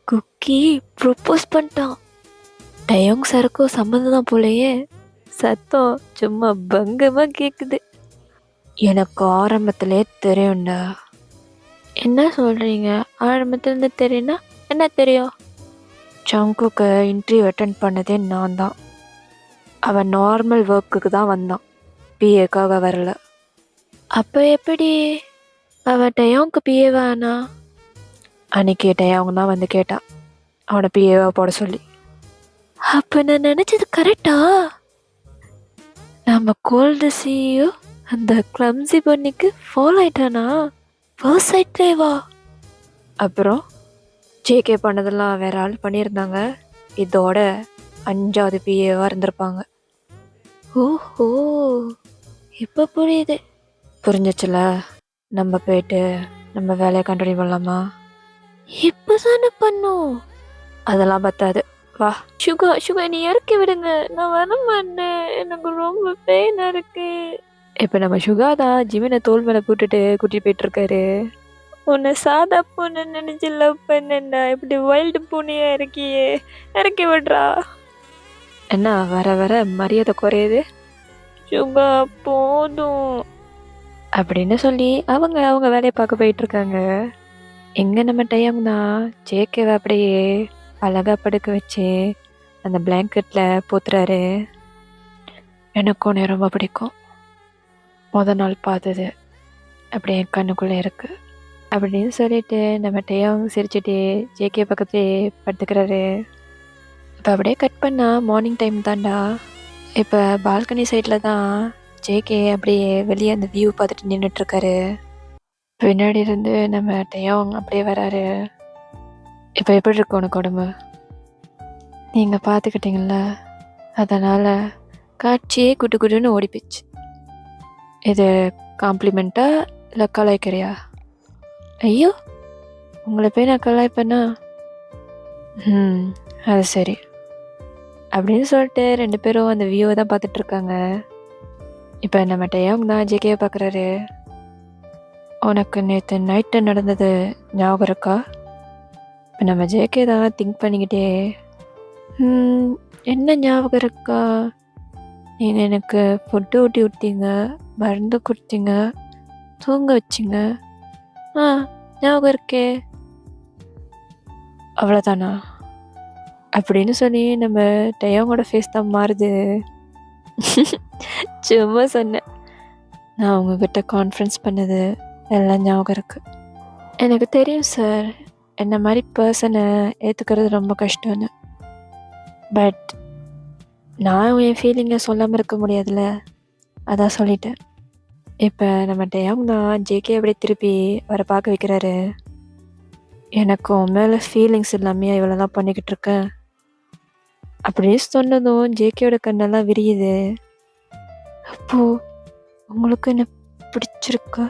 S2: குக்கி ப்ரொப்போஸ் பண்ணிட்டான். டயோங் சருக்கும் சம்மந்தம் தான் போலயே. சத்தம் சும்மா பங்கமாக கேட்குது. எனக்கு ஆரம்பத்திலே தெரியும்டா. என்ன சொல்கிறீங்க? ஆரம்பத்துலேருந்து தெரியும்னா என்ன தெரியும்? ஜங்குக்கு இன்டர்வியூ அட்டன் பண்ணதே நான் தான். அவன் நார்மல் ஒர்க்குக்கு தான் வந்தான், பிஏக்காக வரல. அப்போ எப்படி அவன் டயோங்க்கு பிஏவானா? அன்னைக்கு டயோங் தான் வந்து கேட்டான் அவனை பிஏவா போட சொல்லி. அப்போ நான் நினச்சது கரெக்டா? நம்ம கோல்டு சிஇஓ அந்த கிளம்ஸி பண்ணிக்கு ஃபாலோ ஆயிட்டானா? ஃபர்ஸ்ட் சைட்லேவா? அப்புறம் ஜேகே பண்ணதெல்லாம் வேற ஆள் பண்ணியிருந்தாங்க. இதோட 5வது பிஏவாக இருந்திருப்பாங்க. ஓஹோ, இப்போ புரியுது. புரிஞ்சிச்சுல? நம்ம போயிட்டு நம்ம வேலையை கண்டினியூ பண்ணலாமா? இப்போ தானே பண்ணோம். அதெல்லாம் பத்தாது, வா. சுகா சுகா நீ இறக்கி விடுங்க, நான் வர மாட்டேன், எனக்கு ரொம்ப பெயினாக இருக்கு. இப்போ நம்ம சுகா தான் ஜிமினை தோல் மேலே கூட்டிட்டு போயிட்டுருக்காரு. உன்னை சாதா பூனை நினச்சி லவ் பண்ணேன்டா, இப்படி வைல்டு பூனையா இருக்கியே, இறக்கி விடுறா. என்ன வர வர மரியாதை குறையுது? சுகா போதும் அப்படின்னு சொல்லி அவங்க வேலையை பார்க்க போயிட்டுருக்காங்க. எங்கே நம்ம டயோங் தான் ஜேகேவை அப்படியே அழகாக படுக்க வச்சு அந்த பிளாங்கெட்டில் போத்துறாரு. எனக்கும் உன்னை ரொம்ப பிடிக்கும், நாள் பார்த்தது அப்படியே என் கண்ணுக்குள்ளே இருக்கு அப்படின்னு சொல்லிட்டு நம்ம டயோங் சிரிச்சுட்டு ஜேகே பக்கத்துலேயே படுத்துக்கிறாரு. இப்போ அப்படியே கட் பண்ணால் மார்னிங் டைம் தான்டா. இப்போ பால்கனி சைடில் தான் ஜேகே அப்படியே வெளியே அந்த வியூ பார்த்துட்டு நின்றுட்டுருக்காரு. பின்னாடி இருந்து நம்ம டயோங் அப்படியே வராரு. இப்போ எப்படி இருக்கு உனக்கு உடம்பு? நீங்கள் பார்த்துக்கிட்டீங்கள, அதனால் காட்சியே குட்டு குட்டுன்னு ஓடிப்பிச்சு. இது காம்ப்ளிமெண்ட்டா இல்லை கலாய்க்கிறியா? ஐயோ, உங்களை போய் நான் கலாய்ப்பேனா? அது சரி அப்படின்னு சொல்லிட்டு 2 பேரும் அந்த வியூவை தான் பார்த்துட்ருக்காங்க. இப்போ நம்ம டயோங் தான் ஜேகேவை பார்க்குறாரு. உனக்கு நேற்று நைட்டு நடந்தது ஞாபகம் இருக்கா? இப்போ நம்ம ஜேகே தான் திங்க் பண்ணிக்கிட்டே, என்ன ஞாபகம் இருக்கா? நீங்கள் எனக்கு ஃபுட்டு ஊட்டி விட்டீங்க, மருந்து கொடுத்தீங்க, தூங்க வச்சிங்க. ஞாபகம் இருக்கே, அவ்வளோதானா அப்படின்னு சொல்லி நம்ம டயோங்கோட ஃபேஸ் தான் மாறுது. சும்மா சொன்னேன், நான் உங்ககிட்ட கான்ஃபரன்ஸ் பண்ணது எல்லாம் ஞாபகம் இருக்கு. எனக்கு தெரியும் சார், என்ன மாதிரி பர்சனை ஏற்றுக்கிறது ரொம்ப கஷ்டம்னு. பட் நான் என் ஃபீலிங்கை சொல்லாமல் இருக்க முடியாதுல்ல, அதான் சொல்லிட்டேன். இப்போ நம்ம டயோங் தான் ஜேகே அப்படியே திருப்பி வர பார்க்க வைக்கிறாரு. எனக்கு உன் மேலே ஃபீலிங்ஸ் இல்லாமையா இவ்வளோலாம் பண்ணிக்கிட்டு இருக்கேன் அப்படின்னு சொன்னதும் ஜேகேயோட கண்ணெல்லாம் விரியுது. அப்போ உங்களுக்கு என்ன பிடிச்சிருக்கா?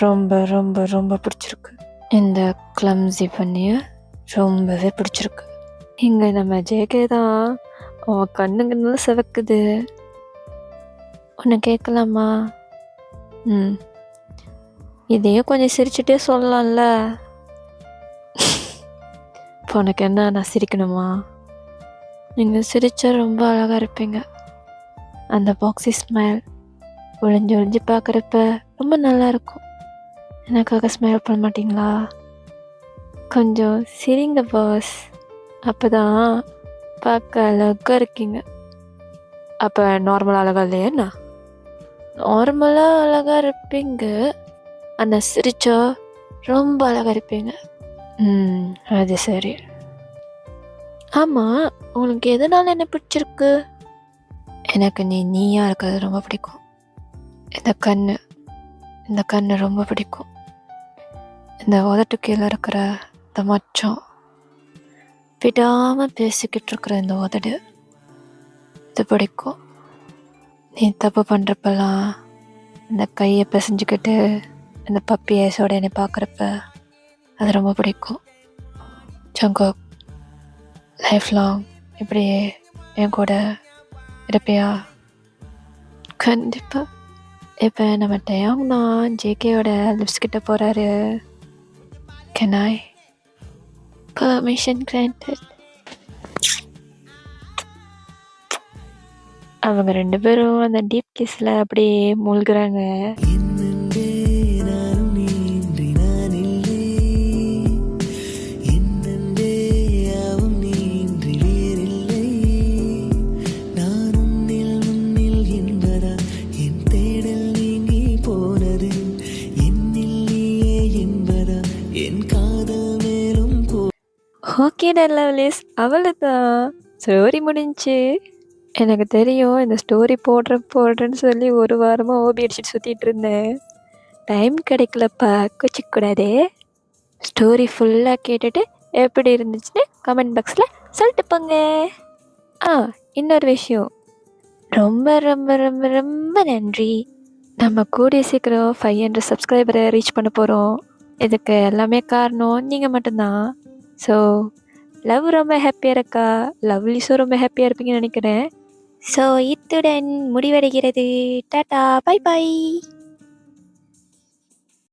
S2: ரொம்ப ரொம்ப ரொம்ப பிடிச்சிருக்கு. இந்த கிளம்ஸி பண்ணிய ரொம்பவே பிடிச்சிருக்கு. இங்கே நம்ம ஜேகே தான் அவன் கண்ணுங்கனால சிவக்குது. ஒன்று கேட்கலாமா? இதையும் கொஞ்சம் சிரிச்சுட்டே சொல்லலாம்ல. இப்போ உனக்கு என்ன, நான் சிரிக்கணுமா? நீங்கள் சிரிச்சா ரொம்ப அழகாக இருப்பீங்க. அந்த பாக்ஸி ஸ்மைல் ஒளிஞ்சு ஒளிஞ்சு பார்க்குறப்ப ரொம்ப நல்லா இருக்கும். எனக்காக ஸ்மைல் பண்ண மாட்டிங்களா? கொஞ்சம் சிரிங்க பாஸ், அப்போ தான் பார்க்க அழகாக இருக்கீங்க. அப்போ நார்மலாக அழகா இல்லையா என்ன? நார்மலாக அழகாக இருப்பீங்க, ஆனால் சிரிச்சா ரொம்ப அழகாக இருப்பீங்க. அது சரி. ஆமாம், உங்களுக்கு எதனால என்ன பிடிச்சிருக்கு? எனக்கு நீயா இருக்கிறது ரொம்ப பிடிக்கும். இந்த கண்ணு ரொம்ப பிடிக்கும். இந்த உதட்டு கீழே இருக்கிற இந்த மச்சம், விடாமல் பேசிக்கிட்டு இருக்கிற இந்த உதடு, இது பிடிக்கும். நீ தப்பு பண்ணுறப்பெல்லாம் இந்த கையை பிசைஞ்சுக்கிட்டு இந்த பப்பி ஐஸோட என்னை பார்க்குறப்ப அது ரொம்ப பிடிக்கும். ஜங்குக், லைஃப் லாங் இப்படியே என் கூட இருப்பியா? கண்டிப்பாக. இப்போ நம்ம டயாங் தான் ஜேகேயோட லிப்ஸ் கிட்ட போகிறாரு. Can I permission granted? அவங்க 2 பேரும் அந்த டீப் கிஸ்ல அப்படியே மூழ்குறாங்க.
S4: என்னென்றே நானும் நீன்றி நான் இல்லை, என்னென்றே யாவும் நீன்றி வேறில்லை. நான் முன்னில் என்பதா என் தேடல் நீங்கி போனது, என்னில் நீயே என்பதா என் காதல் மேலும்
S2: ஓகே லவ்லிஸ், அவ்வளோதான், ஸ்டோரி முடிஞ்சு. எனக்கு தெரியும் இந்த ஸ்டோரி போடுறேன்னு சொல்லி 1 வாரமாக ஓபி அடிச்சுட்டு சுற்றிட்டு இருந்தேன். டைம் கிடைக்கலப்பா, கொச்சிக்கூடாது. ஸ்டோரி ஃபுல்லாக கேட்டுட்டு எப்படி இருந்துச்சுன்னு கமெண்ட் பாக்ஸில் சொல்லிட்டு போங்க. இன்னொரு விஷயம், ரொம்ப ரொம்ப ரொம்ப ரொம்ப நன்றி. நம்ம கூடிய சீக்கிரம் 500 சப்ஸ்கிரைபரை ரீச் பண்ண போகிறோம். இதுக்கு எல்லாமே காரணம் நீங்கள் மட்டும்தான். ஸோ லவ் ரொம்ப ஹாப்பியாக இருக்கா, லவ்லிஸும் ரொம்ப ஹாப்பியாக இருப்பீங்கன்னு நினைக்கிறேன். ஸோ இத்துடன் முடிவடைகிறது. Tata, bye by.